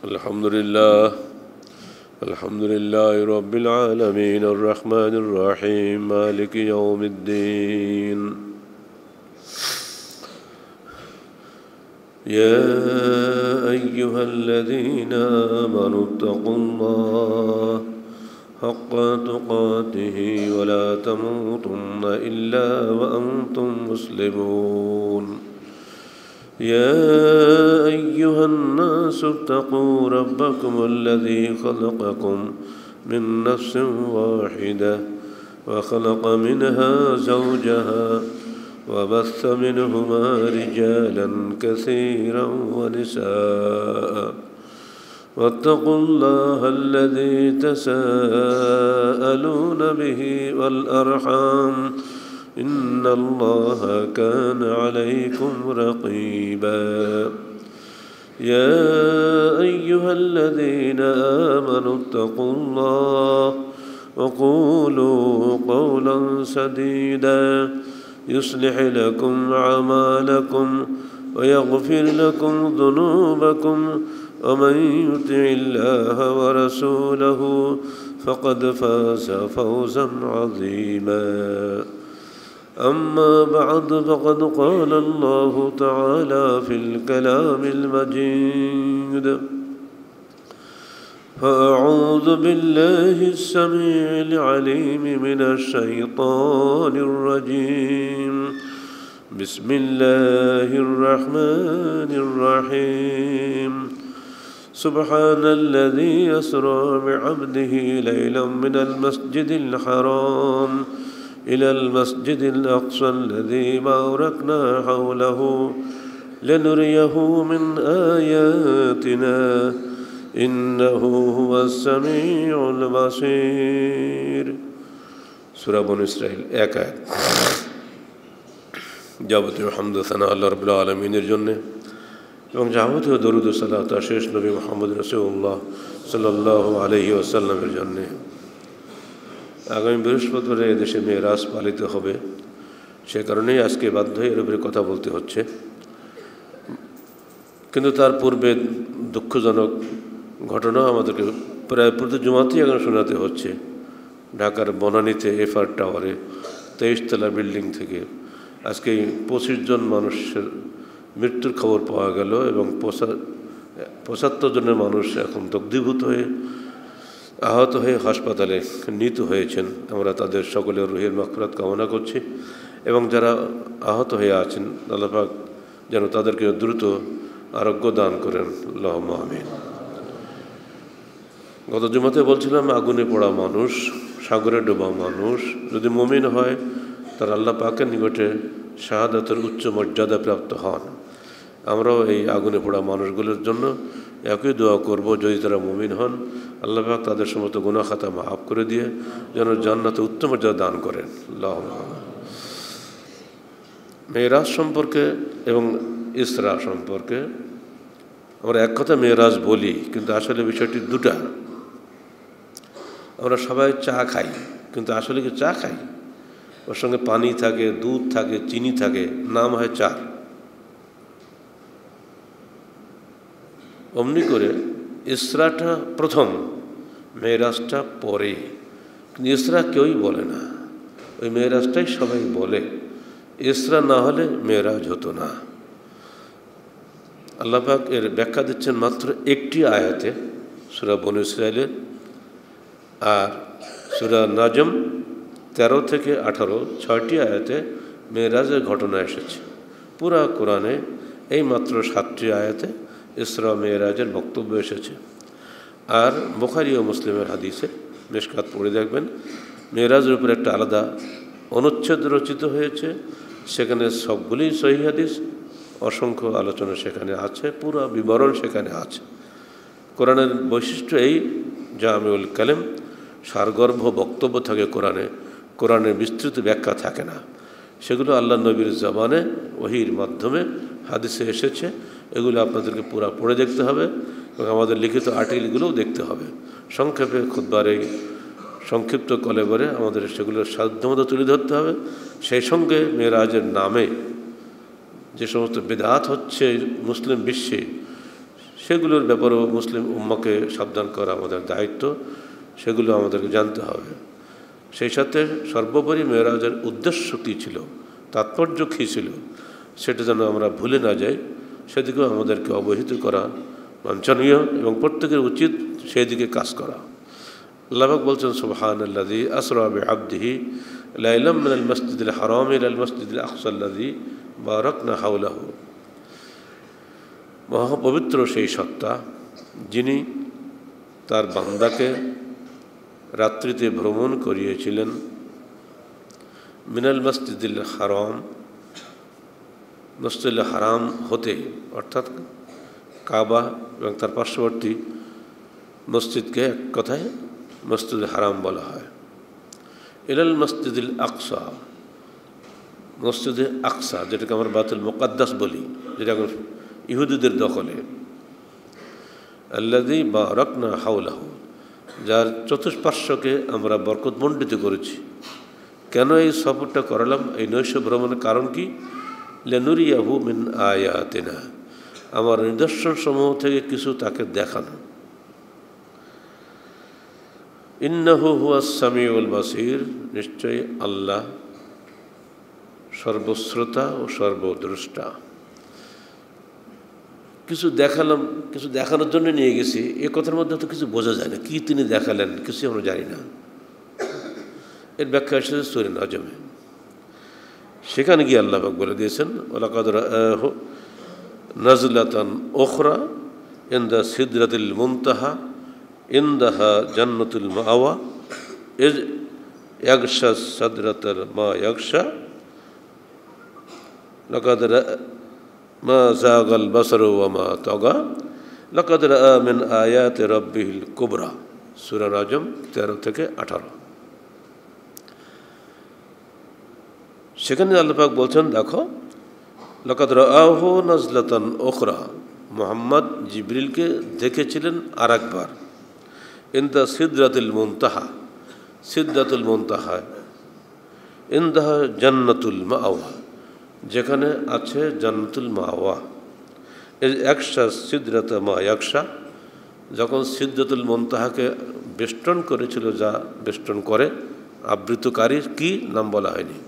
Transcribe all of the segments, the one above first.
الحمد لله الحمد لله رب العالمين الرحمن الرحيم مالك يوم الدين يا أيها الذين آمنوا اتقوا الله حق تقاته ولا تموتن إلا وأنتم مسلمون يا أيها الناس اتقوا ربكم الذي خلقكم من نفس واحدة وخلق منها زوجها وبث منهما رجالا كثيرا ونساء واتقوا الله الذي تساءلون به والأرحام إن الله كان عليكم رقيبا يا أيها الذين آمنوا اتقوا الله وقولوا قولا سديدا يصلح لكم أعمالكم ويغفر لكم ذنوبكم ومن يطع الله ورسوله فقد فاز فوزا عظيما أما بعد فقد قال الله تعالى في الكلام المجيد فأعوذ بالله السميع العليم من الشيطان الرجيم بسم الله الرحمن الرحيم سبحان الذي أسرى بعبده ليلا من المسجد الحرام إلى المسجد الأقصى الذي باركنا حوله لنريه من آياتنا إنه هو السميع البصير سورة بني إسرائيل এক আয়াত যাবতীয় হামদ ও সানা আল্লাহ রাব্বুল আলামিনের জন্য এবং যাবতীয় দরুদ ও সালাত শেষ নবী মুহাম্মদ রাসূলুল্লাহ সাল্লাল্লাহু আলাইহি ওয়াসাল্লামের জন্য আগামী বৃহস্পতিবার দেশে মেরাজ পালিত হবে সে কারণেই আজকে বাধ্য হয়ে এর উপরে কথা বলতে হচ্ছে কিন্তু তার পূর্বে দুঃখজনক ঘটনা আমাদেরকে প্রায় প্রতি জুমাতেই এখন শোনাতে হচ্ছে ঢাকার বনানীতে এফআর টাওয়ারে 23 তলা বিল্ডিং থেকে আজকে 25 জন মানুষের মৃত্যুর খবর পাওয়া গেল এবং 75 জনের মানুষ এখন দগ্ধীভূত হয়ে আহত হয়ে হাসপাতালে নিত হয়েছেন আমরা তাদের সকলের রুহের মাগফিরাত কামনা করছি এবং যারা আহত হয়ে আছেন আল্লাহ পাক যেন তাদেরকে দ্রুত আরোগ্য দান করেন আল্লাহুম্মা আমিন গত জুমাতে বলছিলাম আগুনে পোড়া মানুষ সাগরে ডোবা মানুষ যদি মুমিন হয় তার আল্লাহ পাকের নিকটে শাহাদাতের উচ্চ মর্যাদা প্রাপ্ত হন আমরাও এই আগুনে পোড়া মানুষগুলোর জন্য একই দোয়া করব যদি তারা মুমিন হন আল্লাহ পাক তাদের সমস্ত গুনাহ খাতা মাফ করে দিয়ে যেন জান্নাতে উত্তম মর্যাদা দান করেন আল্লাহুম্মা মেরাজ সম্পর্কে এবং ইসরা সম্পর্কে আমরা এক কথা মেরাজ বলি কিন্তু আসলে বিষয়টি দুটা আমরা সবাই চা খাই কিন্তু আসলে কি চা খাই ওর সঙ্গে পানি থাকে দুধ থাকে চিনি থাকে নাম হয় চা অমনি করে ইসরাটা প্রথম মেরাজটা পরে কিন্তু ইসরা কেউই বলে না ওই মেরাজটাই সবাই বলে ইসরা না হলে মেরাজ হতো না আল্লাহ পাক এর ব্যাখ্যা দিচ্ছেন মাত্র একটি আয়াতে সূরা বনী ইসরাঈলের আর সূরা নাজম 13 থেকে 18 6টি আয়াতে মেরাজের ঘটনা এসেছে পুরা কোরআনে এই মাত্র 7টি আয়াতে ইসরা মেরাজের বক্তব্য এসেছে আর বুখারী ও মুসলিমের হাদিসে মিশকাত পড়ে দেখবেন মেরাজের উপর একটা আলাদা অনুচ্ছেদ রচিত হয়েছে সেখানে সবগুলোই সহিহ হাদিস অসংখ্য আলোচনা সেখানে আছে পুরো বিবরণ সেখানে আছে কোরআনের বৈশিষ্ট্য এই জামিউল কালাম সারগর্ভ বক্তব্য থাকে কোরআনের বিস্তৃত ব্যাখ্যা থাকে না সেগুলো আল্লাহ নবীর জবানে ওহীর মাধ্যমে হাদিসে এসেছে এগুলো আপনাদেরকে পুরো পড়ে দেখতে হবে এবং আমাদের লিখিত আর্টিকেলগুলোও দেখতে হবে সংক্ষেপে খুতবার এই সংক্ষিপ্ত কলেবরে আমাদের সেগুলো সাধ্যমতো তুলে ধরতে হবে সেই সঙ্গে মেরাজের নামে যে সমস্ত বিদআত হচ্ছে মুসলিম বিশ্বে সেগুলোর ব্যাপারেও মুসলিম উম্মাকে সাবধান করা আমাদের দায়িত্ব, সেগুলো আমাদেরকে জানতে হবে। সেই সাথে সর্বোপরি মেরাজের উদ্দেশ্য কী ছিল, তাৎপর্য কী ছিল, সেটা যেন আমরা ভুলে না যাই, সেদিকেও আমাদেরকে অবহিত করা বাঞ্ছনীয় এবং প্রত্যেকের উচিত সেই দিকে কাজ করা। আল্লাহ পাক বলছেন সুবহানাল্লাযী আসরা বিআবদিহি লাইলাম মিনাল মাসজিদিল হারাম ইলাল মাসজিদিল আকসাল্লাযী বারাকনা হাওলাহু। মহাপবিত্র সেই সত্তা যিনি তার বান্দাকে রাত্রিতে ভ্রমণ করিয়েছিলেন মিনাল মসজিদুল হারাম, মসজিদুল হারাম হতে, অর্থাৎ কাবা এবং তার পার্শ্ববর্তী মসজিদকে এক কথায় মসজিদুল হারাম বলা হয়, ইলাল মসজিদুল আকসা, মসজিদে আকসা যেটাকে আমরা বায়তুল মুকাদ্দাস বলি, যেটা এখন ইহুদিদের দখলে, আল্লাযী বারাকনা হাওলাহু, যার চতুষ্পার্শ্বকে আমরা বরকতমণ্ডিত করেছি। কেন এই সফরটা করালাম, এই নৈশ ভ্রমণের কারণ কি? লিনুরিয়াহু মিন আয়াতিনা, আমার নিদর্শন সমূহ থেকে কিছু তাকে দেখানো। ইন্নাহু হুয়াস সামিউল বাসীর, নিশ্চয়ই আল্লাহ সর্বশ্রোতা ও সর্বদ্রষ্টা। কিছু দেখালাম, কিছু দেখানোর জন্য নিয়ে গেছি, এ কথার মধ্যে তো কিছু বোঝা যায় না, কি তিনি দেখালেন কিছু আমরা জানি না। এর ব্যাখ্যা এসেছে সূরা নাজমে। সেখানে গিয়ে আল্লাহ পাক বলে দিয়েছেন ওয়ালাকাদ রাআহু নাজলাতান উখরা ইনদা সিদরাতিল মুনতাহা ইনদাহা জান্নাতুল মাআওয়া ইজ ইয়াগশা সাদরাতাল মা ইয়াগশা লাকাদ মা যাগাল বাসারু ওয়া মা তাগা লাকাদ রাআ মিন আয়াতি রাব্বিহিল কুবরা। সূরা নাজম 13 থেকে 18। সেখানে আল্লাহ পাক বলছেন, দেখো লাকাদ রাআহু নাজলাতান উখরা, মুহাম্মদ জিবরিলকে দেখেছিলেন আর একবার, ইনদা সিদরাতুল মুনতাহা, সিদরাতুল মুনতাহা ইনদাহা জান্নাতুল মাআওয়া, যেখানে আছে জান্নাতুল মাআওয়া। এই একশা সিদরাত মা ইয়াকশা, যখন সিদরাতুল মুনতাহাকে বেষ্টন করেছিল, যা বেষ্টন করে, আবৃতকারীর কি নাম বলা হয়নি।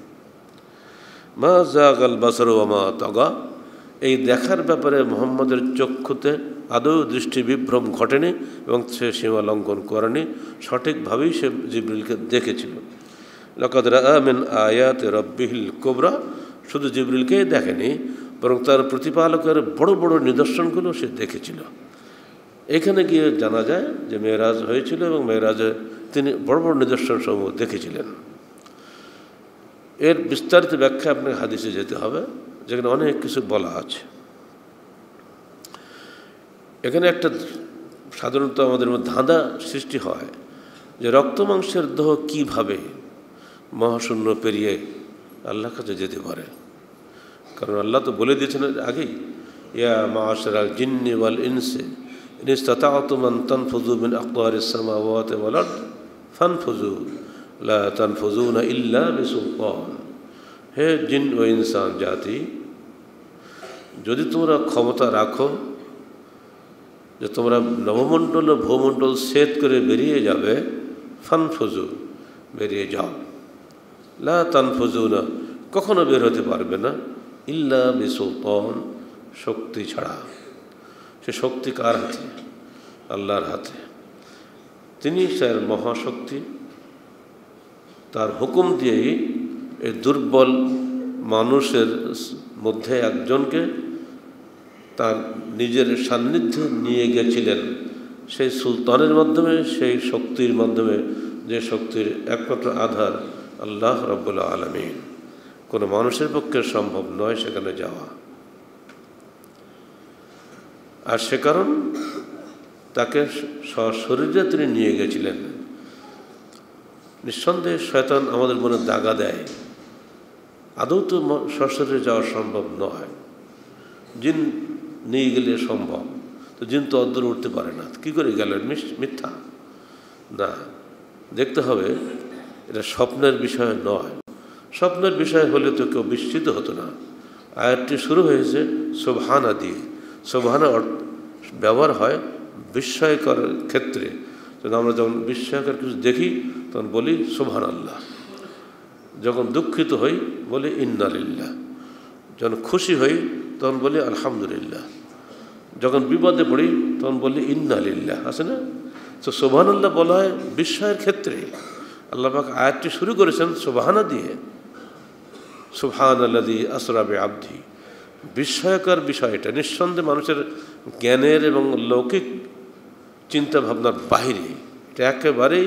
মা যাগাল বাসারু ওয়া মা তাগা, এই দেখার ব্যাপারে মুহাম্মদের চক্ষুতে আদৌ দৃষ্টি বিভ্রম ঘটেনি এবং সে সীমা লঙ্ঘন করেনি, সঠিকভাবেই সে জিবরিলকে দেখেছিল। লাকাদ রাআ মিন আয়াতি রাব্বিহিল কুবরা, শুধু জিবরিলকেই দেখেনি, বরং তার প্রতিপালকের বড় বড় নিদর্শনগুলো সে দেখেছিল। এখানে গিয়ে জানা যায় যে মেরাজ হয়েছিল এবং মেরাজে তিনি বড় বড় নিদর্শন সমূহ দেখেছিলেন। এর বিস্তারিত ব্যাখ্যা আপনাকে হাদিসে যেতে হবে, যেখানে অনেক কিছু বলা আছে। এখানে একটা সাধারণত আমাদের মধ্যে ধাঁধা সৃষ্টি হয় যে রক্ত মাংসের দেহ কীভাবে মহাশূন্য পেরিয়ে আল্লাহর কাছে যেতে পারে। কারণ আল্লাহ তো বলে দিয়েছেন আগেই, ইয়া মাআশারাল জিন্নি ওয়াল ইনসি ইন ইসতাতা'তুম আন তানফুযু মিন আকতারিস সামাওয়াতি ওয়াল আরদ ফানফুযু লা তানফুযুনা ইল্লা বিসুলতান। হে জিন ও ইনসান জাতি, যদি তোমরা ক্ষমতা রাখো যে তোমরা নবমণ্ডল ও ভূমণ্ডল ছেদ করে বেরিয়ে যাবে, ফানফুযু, বেরিয়ে যাও, লা তানফুযুনা, কখনো বের হতে পারবে না, ইল্লা বিসুলতান, শক্তি ছাড়া। সে শক্তি কার হাতে? আল্লাহর হাতে। তিনি স্যার মহাশক্তি, তার হুকুম দিয়েই এই দুর্বল মানুষের মধ্যে একজনকে তার নিজের সান্নিধ্যে নিয়ে গেছিলেন, সেই সুলতানের মাধ্যমে, সেই শক্তির মাধ্যমে, যে শক্তির একমাত্র আধার আল্লাহ রাব্বুল আলামিন। কোনো মানুষের পক্ষে সম্ভব নয় সেখানে যাওয়া। আর সে কারণ তাকে সশরীরে তিনি নিয়ে গেছিলেন। নিঃসন্দেহে শয়তান আমাদের মনে দাগা দেয়, আদৌ তো সশরীরে যাওয়া সম্ভব নয়, জিন নিয়ে গেলে সম্ভব, তো জিন তো অদ্দূর উঠতে পারে না, কী করে গেল? মিথ্যা না, দেখতে হবে এটা স্বপ্নের বিষয় নয়। স্বপ্নের বিষয় হলে তো কেউ বিস্মিত হতো না। আয়াতটি শুরু হয়েছে সুবহানা দিয়ে। সুবহানা ব্যবহার হয় বিস্ময়কর ক্ষেত্রে। আমরা যখন বিস্ময়কর কিছু দেখি তখন বলি সুবহানাল্লাহ, যখন দুঃখিত হই বলি ইন্না লিল্লাহ, যখন খুশি হই তখন বলি আলহামদুলিল্লাহ, যখন বিপদে পড়ি তখন বলি ইন্না লিল্লাহ, আছে না? তো সুবহানাল্লাহ বলা হয় বিস্ময়ের ক্ষেত্রে। আল্লাহ পাক আয়াতটি শুরু করেছেন সুবহানা দিয়ে, সুবহানাল্লাযী আসরা বিআবদি। বিস্ময়কর বিষয় এটা, নিঃসন্দেহে মানুষের জ্ঞানের এবং লৌকিক চিন্তা ভাবনার বাহিরে, এটা একেবারেই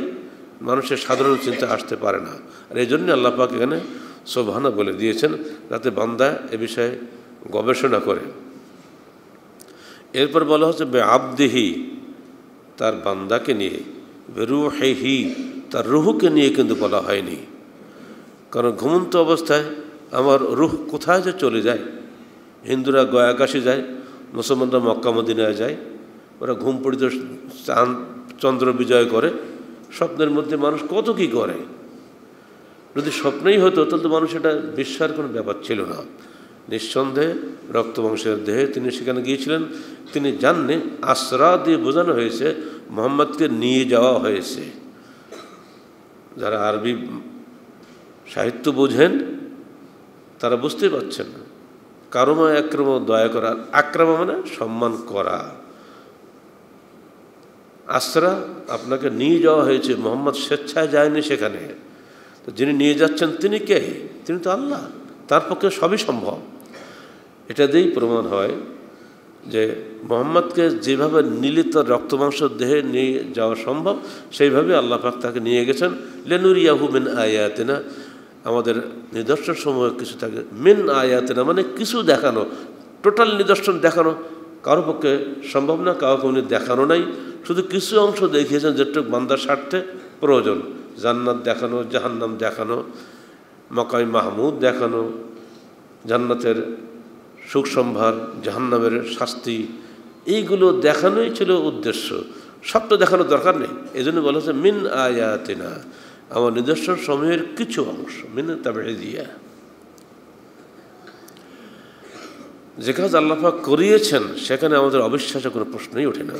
মানুষের সাধারণ চিন্তা আসতে পারে না। আর এই জন্য আল্লাহ পাক এখানে সুবহানা বলে দিয়েছেন, যাতে বান্দা এ বিষয়ে গবেষণা করে। এরপর বলা হচ্ছে বিআবদিহি, তার বান্দাকে নিয়ে, বিরূহিহি, তার রুহকে নিয়ে কিন্তু বলা হয়নি। কারণ ঘুমন্ত অবস্থায় আমার রুহ কোথায় যে চলে যায়। হিন্দুরা গয়া কাশী যায়, মুসলমানরা মক্কা মদিনায় যায়, ওরা ঘুম পড়িতে চাঁদ চন্দ্র বিজয় করে, স্বপ্নের মধ্যে মানুষ কত কি করে। যদি স্বপ্নেই হতো তাহলে তো মানুষ এটা বিশ্বাসের কোনো ব্যাপার ছিল না। নিঃসন্দেহে রক্তবংশের দেহে তিনি সেখানে গিয়েছিলেন। তিনি জাননে, আসরা দিয়ে বোঝানো হয়েছে মোহাম্মদকে নিয়ে যাওয়া হয়েছে। যারা আরবি সাহিত্য বোঝেন তারা বুঝতে পারছেন না। কারমা আক্রম দয়া করা, আক্রমা মানে সম্মান করা। আসরা, আপনাকে নিয়ে যাওয়া হয়েছে, মোহাম্মদ স্বেচ্ছায় যায়নি সেখানে। তো যিনি নিয়ে যাচ্ছেন তিনি কে? তিনি তো আল্লাহ, তার পক্ষে সবই সম্ভব। এটা দিয়েই প্রমাণ হয় যে মোহাম্মদকে যেভাবে নিলিত রক্তমাংস দেহে নিয়ে যাওয়া সম্ভব সেইভাবে আল্লাহ পাক তাকে নিয়ে গেছেন। লিনুরিয়াহু মিন আয়াতিনা, আমাদের নিদর্শন সমূহ কিছু থাকে। মিন আয়াতিনা মানে কিছু দেখানো, টোটাল নিদর্শন দেখানো কারো পক্ষে সম্ভব না, কাউকে উনি দেখানো নাই। শুধু কিছু অংশ দেখিয়েছেন যেটুকু বান্দার স্বার্থে প্রয়োজন। জান্নাত দেখানো, জাহান্নাম দেখানো, মাকাম মাহমুদ দেখানো, জান্নাতের সুখ সম্ভার, জাহান্নামের শাস্তি, এইগুলো দেখানোই ছিল উদ্দেশ্য। সব তো দেখানোর দরকার নেই। এই জন্য বলা হচ্ছে মিন আয়াতিনা, আমার নিদর্শন সমূহের কিছু অংশ। মিন তাবঈদিয়া, যে কাজ আল্লাহ পাক করিয়েছেন সেখানে আমাদের অবিশ্বাসের কোনো প্রশ্নই ওঠে না।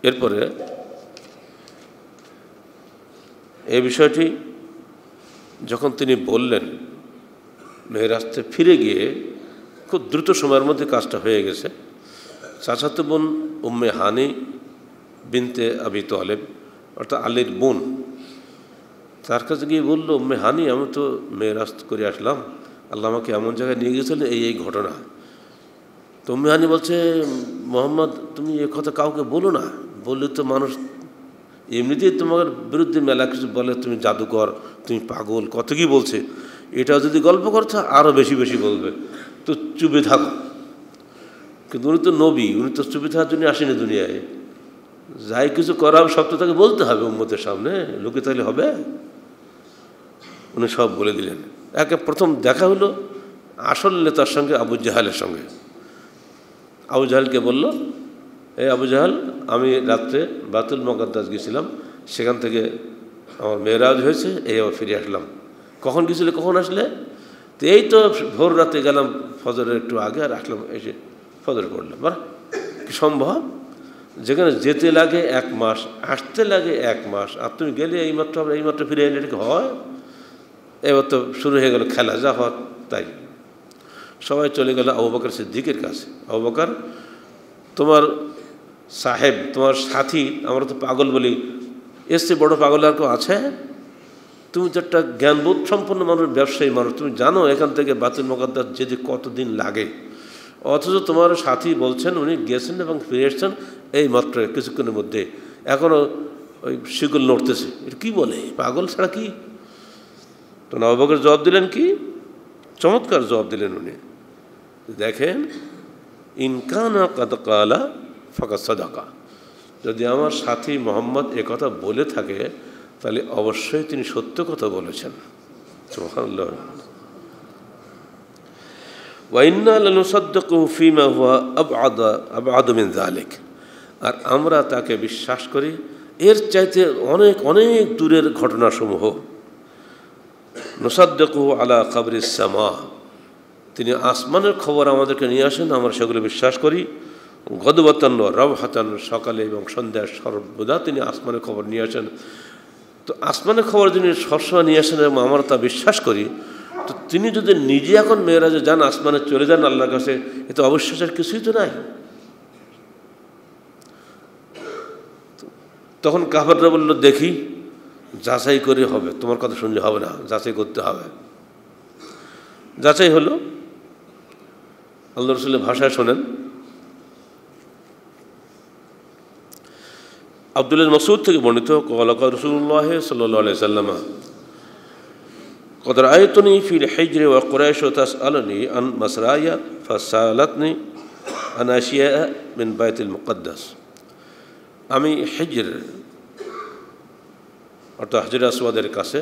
এরপরে এই বিষয়টি যখন তিনি বললেন, মেরাজতে ফিরে গিয়ে খুব দ্রুত সময়ের মধ্যে কাজটা হয়ে গেছে। চাচাতো বোন উম্মে হানি বিনতে আবি তালেব, অর্থাৎ আলীর বোন, তার কাছে গিয়ে বললো, উম্মে হানি, আমি তো মেরাজ করে আসলাম, আল্লাহ আমাকে এমন জায়গায় নিয়ে গেছিলেন, এই ঘটনা। তো উম্মে হানি বলছে, মোহাম্মদ তুমি এ কথা কাউকে বলো না, বললে তো মানুষ এমনিতেই তোমার বিরুদ্ধে মেলা কিছু বলে, তুমি জাদুকর, তুমি পাগল, কত কি বলছে। এটা যদি গল্প করছো আরও বেশি বেশি বলবে, তো চুপে থাকো। কিন্তু উনি তো নবী, উনি তো চুপে থাকার জন্য আসেনি দুনিয়ায়। যাই কিছু করা হবে সব তো তাকে বলতে হবে উম্মতের সামনে, লোকে তাহলে হবে। উনি সব বলে দিলেন। একে প্রথম দেখা হলো আসল নেতার সঙ্গে, আবু জাহালের সঙ্গে। আবু জাহালকে বলল, এই আবু জাহাল, আমি রাত্রে বায়তুল মুকাদ্দাস গেছিলাম, সেখান থেকে আমার মেরাজ হয়েছে, এই আবার ফিরে আসলাম। কখন গেছিলে, কখন আসলে? তো এই তো ভোর রাতে গেলাম, ফজরের একটু আগে, আর আসলাম, এসে ফজর পড়লাম। বাহ, কি সম্ভব? যেখানে যেতে লাগে 1 মাস, আসতে লাগে 1 মাস, আর তুমি গেলে এইমাত্র ফিরে এলে, এটা কি হয়? এবার তো শুরু হয়ে গেল খেলা, যা হওয়ার তাই। সবাই চলে গেল আবু বকর সিদ্দিকের কাছে। আবু বকর, তোমার সাহেব, তোমার সাথী, আমরা তো পাগল বলি, এর চেয়ে বড় পাগল আর কেউ আছে? তুমি তো একটা জ্ঞানবোধ সম্পন্ন মানুষ, ব্যবসায়ী মানুষ, তুমি জানো এখান থেকে বায়তুল মুকাদ্দাস যেতে কতদিন লাগে। অথচ তোমার সাথী বলছেন উনি গেছেন এবং ফিরে এসছেন এই মাত্র কিছুক্ষণের মধ্যে, এখনও ওই শিকল নড়তেছে। এটা কী বলে, পাগল ছাড়া কি? তো আবু বকর জবাব দিলেন কি চমৎকার জবাব দিলেন উনি। দেখেন, ইনকানা কাদ কালা ফাকাদ সাদাকা, যদি আমার সাথী মোহাম্মদ একথা বলে থাকে তাহলে অবশ্যই তিনি সত্য কথা বলেছেন। সুবহানাল্লাহ। ওয়া ইন্না লানুসাদ্দিকুহু ফীমা হুয়া আবআদু মিন যালিক, আর আমরা তাকে বিশ্বাস করি এর চাইতে অনেক অনেক দূরের ঘটনাসমূহ। নুসাদ্দিকুহু আলা খাবরিস সামা, তিনি আসমানের খবর আমাদেরকে নিয়ে আসেন, আমরা সেগুলো বিশ্বাস করি। গদওয়াতান ওয়া রাওহাতান, সকালে এবং সন্ধ্যায় সর্বদা তিনি আসমানের খবর নিয়ে আসেন। তো আসমানের খবর যিনি সবসময় নিয়ে আসেন এবং আমরা তা বিশ্বাস করি, তো তিনি যদি নিজে এখন মেরাজে যান, আসমানে চলে যান আল্লাহর কাছে, এতে অবিশ্বাসের কিছুই তো নাই। তখন কাফেররা বলল, দেখি যাচাই করে হবে, তোমার কথা শুনলে হবে না, যাচাই করতে হবে। যাচাই হলো, আল্লাহ রাসূলের ভাষায় শোনেন। আব্দুল্লাহ মাসউদ থেকে বর্ণিত, ক্বালা ক্বালা রাসূলুল্লাহ সাল্লাল্লাহু আলাইহি ওয়াসাল্লাম ক্বাদ রাআইতুনি ফিল হিজরি ওয়া কুরাইশ তাসআলুনি আন মাসরায়া ফাসালাতনি আন আশিয়া মিন বাইতুল মুকদ্দাস। আমি হিজর অর্থাৎ হাজরে আসওয়াদের কাছে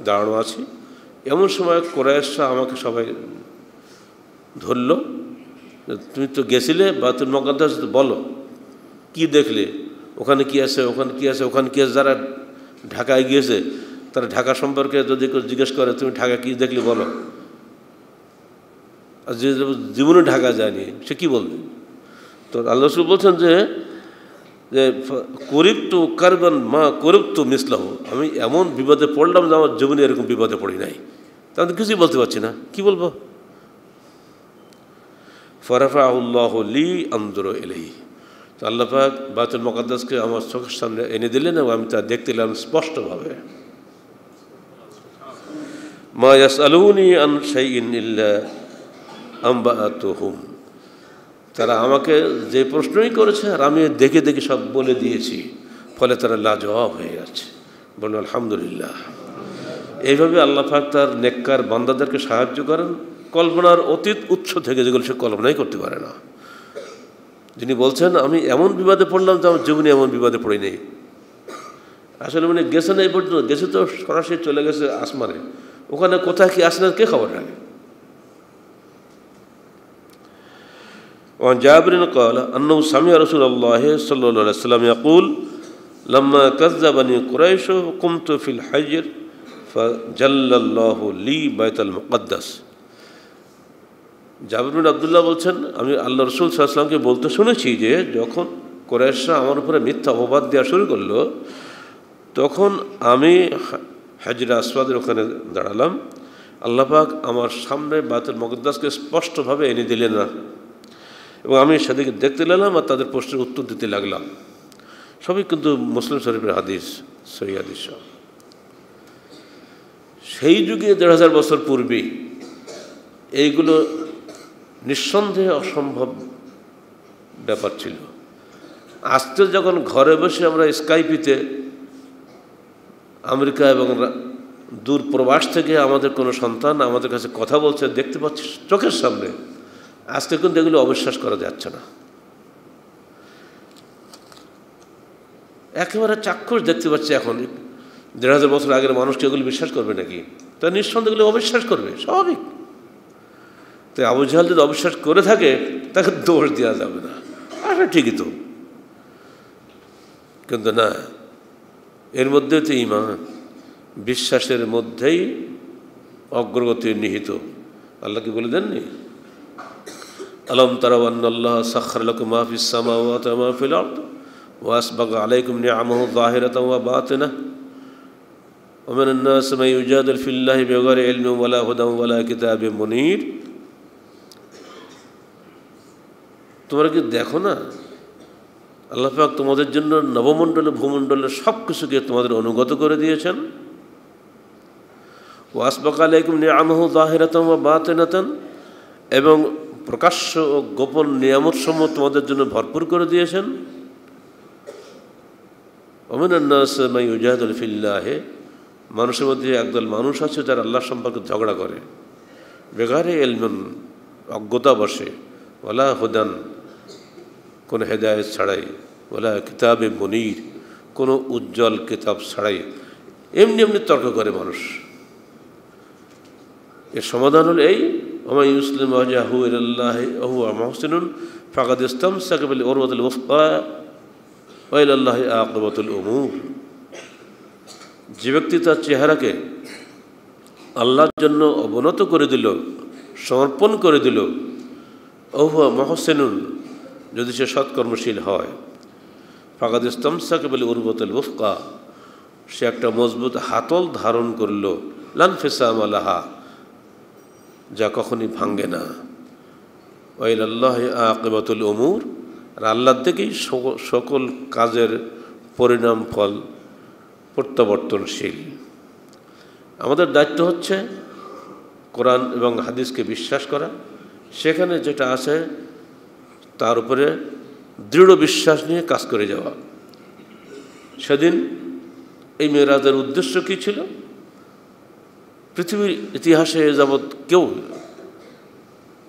দাঁড়ানো আছি, এমন সময় কুরাইশরা আমাকে সবাই ধরল, তুমি তো গেছিলে বাইতুল মুকদ্দাস, বলো কি দেখলে, ওখানে কি আছে, ওখানে কি আছে, ওখানে কি আছে। যারা ঢাকায় গিয়েছে তারা ঢাকা সম্পর্কে যদি কেউ জিজ্ঞেস করে, তুমি ঢাকা কি দেখলে বলো। আর যে জীবনে ঢাকা যায়নি সে কি বলবে? তো আল্লাহ রাসূল বলছেন যে করিবতু কারবান মা করিবতু মিসলাহু, আমি এমন বিপদে পড়লাম যে আমার জীবনে এরকম বিপদে পড়ি নাই। তা আমি কিছুই বলতে পারছি না, কি বলবো। ফারাফাহুল্লাহু লি আনজুরু ইলাইহি, তো আল্লাহ পাক বাইতুল মুকদ্দাসকে আমার চোখের সামনে এনে দিলেন এবং আমি তা দেখতে পেলাম স্পষ্টভাবে। মা ইয়াসআলুনি আন শাইইন ইল্লা আনবাআতুহুম, তারা আমাকে যে প্রশ্নই করেছে আর আমি দেখে দেখে সব বলে দিয়েছি, ফলে তারা লাজবাব হয়ে যাচ্ছে। বলুন আলহামদুলিল্লাহ। এইভাবে আল্লাহ পাক তার নেককার বান্দাদেরকে সাহায্য করেন কল্পনার অতীত উৎস থেকে, যেগুলো সে কল্পনাই করতে পারে না। যিনি বলছেন আমি এমন বিবাদে পড়লাম যে আমার জীবনে এমন বিবাদে পড়ি নেই। আসলে মানে গেছে না এই পর্যন্ত, গেছে তো সরাসরি চলে গেছে আসমানে, ওখানে কোথায় কি আসলে কে খবর রাখে। وعن جابر قال أنه سمع رسول الله صلى الله عليه وسلم يقول لما كذبني قريش قمت في الحجر فجل الله لي بيت المقدس। জাবির বিন আব্দুল্লাহ বলছেন, আমি আল্লাহ রাসূল সাল্লাল্লাহু আলাইহি ওয়াসাল্লামকে বলতে শুনেছি যে যখন কুরাইশরা আমার উপরে মিথ্যা অপবাদ দেওয়া শুরু করলো, তখন আমি হাজরে আসওয়াদের ওখানে দাঁড়ালাম। আল্লাহ পাক আমার সামনে বাইতুল মুকদ্দাসকে স্পষ্টভাবে এনে দিলেন না, এবং আমি সেদিকে দেখতে লাগলাম আর তাদের প্রশ্নের উত্তর দিতে লাগলাম। সবই কিন্তু মুসলিম শরীফের হাদিস, সহিহ হাদিস। সেই যুগে ১৫০০ বছর পূর্বে এইগুলো নিঃসন্দেহে অসম্ভব ব্যাপার ছিল। আজকে যখন ঘরে বসে আমরা স্কাইপিতে আমেরিকা এবং দূর প্রবাস থেকে আমাদের কোনো সন্তান আমাদের কাছে কথা বলছে, দেখতে পাচ্ছি চোখের সামনে, আজকে কিন্তু এগুলো অবিশ্বাস করা যাচ্ছে না। একেবারে চাক্ষুষ দেখতে পাচ্ছি এখন। ১৫০০ বছর আগের মানুষকে এগুলো বিশ্বাস করবে নাকি? তা নিঃসন্দেহে এগুলো অবিশ্বাস করবে, স্বাভাবিক। তাই আবু জাহেল যদি অবিশ্বাস করে থাকে তাকে দোষ দেওয়া যাবে না, আরে ঠিকই তো। কিন্তু না, এর মধ্যে তো ঈমান, বিশ্বাসের মধ্যেই অগ্রগতি নিহিত। আল্লাহ কি বলে দেননি, আলম তারাও আন্নাল্লাহ সাখখারা লাকুম মা ফিস সামাওয়াতি ওয়া মা ফিল আরদ ওয়া আসবাগা আলাইকুম নি'আমাহু যাহিরাতান ওয়া বাতিনাহ ওয়া মিনান নাসি মান ইউজাদিলু ফিল্লাহি বিগাইরি ইলমিন ওয়ালা হুদান ওয়ালা কিতাবিন মুনীর। তোমরা কি দেখো না, আল্লাহ পাক তোমাদের জন্য নবমণ্ডলে ভূমণ্ডলের সব কিছুকে তোমাদের অনুগত করে দিয়েছেন। ওয়া আসবাগা আলাইকুম নি'আমাহু যাহিরাতান ওয়া বাতিনাতান, এবং প্রকাশ্য ও গোপন নিয়ামতসমূহ তোমাদের জন্য ভরপুর করে দিয়েছেন। ওমিনান নাসি মান ইউজাদিলু ফিল্লাহি, মানুষের মধ্যে একদল মানুষ আছে যারা আল্লাহ সম্পর্কে ঝগড়া করে, বেগাইরি ইলমিন, অজ্ঞতা বসে, ওয়ালা হুদান, কোনো হেদায়েত ছাড়াই, ওয়ালা কিতাবে মুনীর, কোনো উজ্জ্বল কিতাব ছাড়াই, এমনি এমনি তর্ক করে মানুষ। এর সমাধান হল এই, ওয়া মান ইউসলিম ওয়াজহাহু ইলাল্লাহি ওয়া হুয়া মুহসিনুন ফাকাদ ইসতামসাকা বিল উরওয়াতিল ওয়ুসকা ওয়া ইলাল্লাহি আকিবাতুল উমুর। যে ব্যক্তি তার চেহারাকে আল্লাহর জন্য অবনত করে দিল, সমর্পণ করে দিল, ওহুয়া মহসেনুন, যদি সে সৎকর্মশীল হয়, ফাকাদ ইস্তামসাকা বিল উরওয়াতিল উফকা, সে একটা মজবুত হাতল ধারণ করল, লান ফিসামা লাহা, যা কখনই ভাঙ্গে না। ওয়া ইলাল্লাহি আকিবাতুল উমুর, আর আল্লাহর দিকেই সকল কাজের পরিণাম ফল প্রত্যাবর্তনশীল। আমাদের দায়িত্ব হচ্ছে কোরআন এবং হাদিসকে বিশ্বাস করা, সেখানে যেটা আছে তার উপরে দৃঢ় বিশ্বাস নিয়ে কাজ করে যাওয়া। সেদিন এই মেরাজের উদ্দেশ্য কী ছিল? পৃথিবীর ইতিহাসে এ যাবৎ কেউ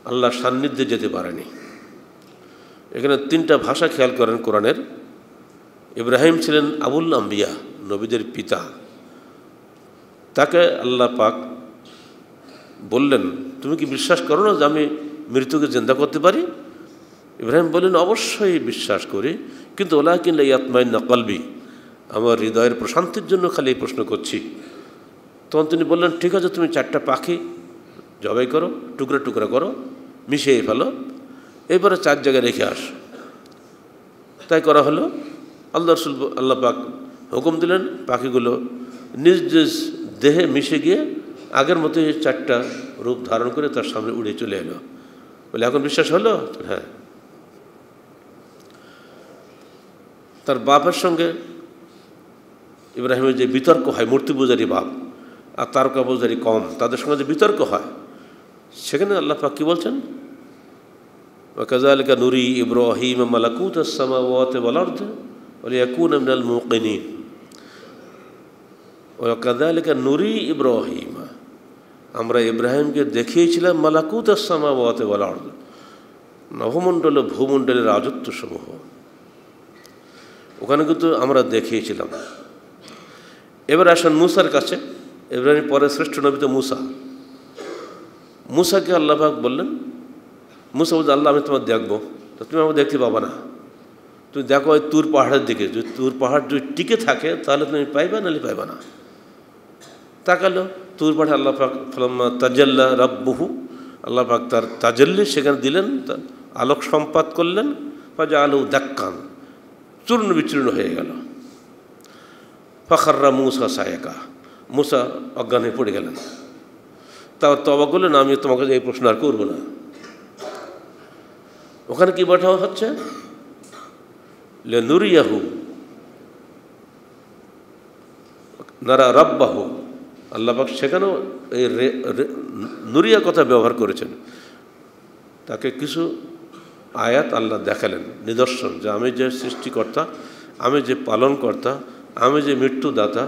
আল্লাহর সান্নিধ্যে যেতে পারেনি। এখানে 3টা ভাষা খেয়াল করেন কোরআনের। ইব্রাহিম ছিলেন আবুল আম্বিয়া, নবীদের পিতা। তাকে আল্লাহ পাক বললেন, তুমি কি বিশ্বাস করো না যে আমি মৃত্যুকে জিন্দা করতে পারি? ইব্রাহিম বললেন, অবশ্যই বিশ্বাস করি, কিন্তু ওয়ালাকিন লা ইয়াতমাইন্না কলবি, আমার হৃদয়ের প্রশান্তির জন্য খালি এই প্রশ্ন করছি। তখন তিনি বললেন, ঠিক আছে, তুমি 4টা পাখি জবাই করো, টুকরা টুকরা করো, মিশিয়ে ফেলো, এরপরে 4 জায়গায় রেখে আস। তাই করা হলো। আল্লাহ পাক হুকুম দিলেন, পাখিগুলো নিজ নিজ দেহে মিশে গিয়ে আগের মতোই 4টা রূপ ধারণ করে তার সামনে উড়ে চলে এলো। বলে, এখন বিশ্বাস হলো? হ্যাঁ। তার বাপের সঙ্গে ইব্রাহিমের যে বিতর্ক হয়, মূর্তি পূজারী বাপ আর তারকা পূজারী কম, তাদের সঙ্গে যে বিতর্ক হয়, সেখানে আল্লাহ পাক কী বলছেন? ওয়াকাযালিকা নুরি ইব্রাহিম মালাকুতাস সামাওয়াতি ওয়াল আরদি ওয়ালিয়াকুনা মিনাল মুকিনিন। ওয়াকাযালিকা নুরি ইব্রাহিম, আমরা ইব্রাহিমকে দেখিয়েছিলাম মালাকুতাস সামাওয়াতি ওয়াল আরদি, নভমণ্ডল ও ভূমণ্ডলের রাজত্ব সমূহ, ওখানে কিন্তু আমরা দেখিয়েছিলাম। এবার আসেন মুসার কাছে। ইব্রাহিম পরে শ্রেষ্ঠ নবী তো মুসা। মুসাকে আল্লাহ পাক বললেন, মুসা বলছে, আল্লাহ আমি তোমার দেখবো, তো তুমি আমাকে দেখতে পাবা না, তুমি দেখো ওই তুর পাহাড়ের দিকে, যদি তুর পাহাড় যদি টিকে থাকে তাহলে তুমি পাইবা, নাহলে পাইবা না। তাকালো তুর পাহাড়ে, আল্লাহ পাক ফালাম্মা তাজাল্লা রাব্বুহু, আল্লাহ পাক তার তাজাল্লি সেখানে দিলেন, আলোক সম্পাত করলেন, ফাজআলহু দাক্কান, চূর্ণ বিচূর্ণ হয়ে গেল। ফাখাররা মুসা সায়কা, মুসা অজ্ঞান হয়ে পড়ে গেলেন। তাও তওবা করলেন, আমি তোমাকে এই প্রশ্ন আর করবো না। ওখানে কি পাঠাও হচ্ছে? লিনুরিয়াহু নারা রাব্বাহু, আল্লাহ পাক সেখানেও এই নুরিয়া কথা ব্যবহার করেছেন। তাকে কিছু আয়াত আল্লাহ দেখালেন, নিদর্শন, যে আমি যে সৃষ্টিকর্তা, আমি যে পালনকর্তা, আমি যে মৃত্যুদাতা,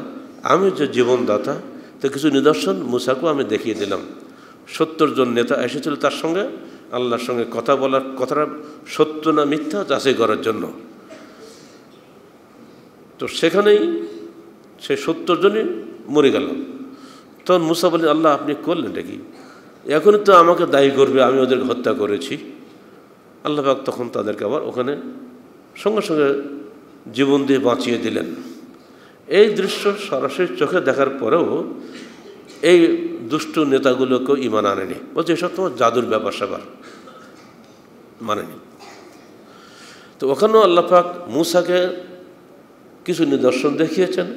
আমি যে জীবনদাতা। তো কিছু নিদর্শন মুসাকেও আমি দেখিয়ে দিলাম। 70 জন নেতা এসেছিল তার সঙ্গে, আল্লাহর সঙ্গে কথা বলার, কথাটা সত্য না মিথ্যা যাচাই করার জন্য। তো সেখানেই সে 70 জনই মরে গেল। তখন মুসা বলেন, আল্লাহ আপনি করলেন এটা কি? এখনই তো আমাকে দায়ী করবে আমি ওদেরকে হত্যা করেছি। আল্লাহ পাক তখন তাদেরকে আবার ওখানে সঙ্গে সঙ্গে জীবন দিয়ে বাঁচিয়ে দিলেন। এই দৃশ্য সরাসরি চোখে দেখার পরেও এই দুষ্ট নেতাগুলোকেও ঈমান আনেনি, বলছে এসব তোমার জাদুর ব্যাপার স্যাপার, মানেনি। তো ওখানেও আল্লাহ পাক মুসাকে কিছু নিদর্শন দেখিয়েছেন,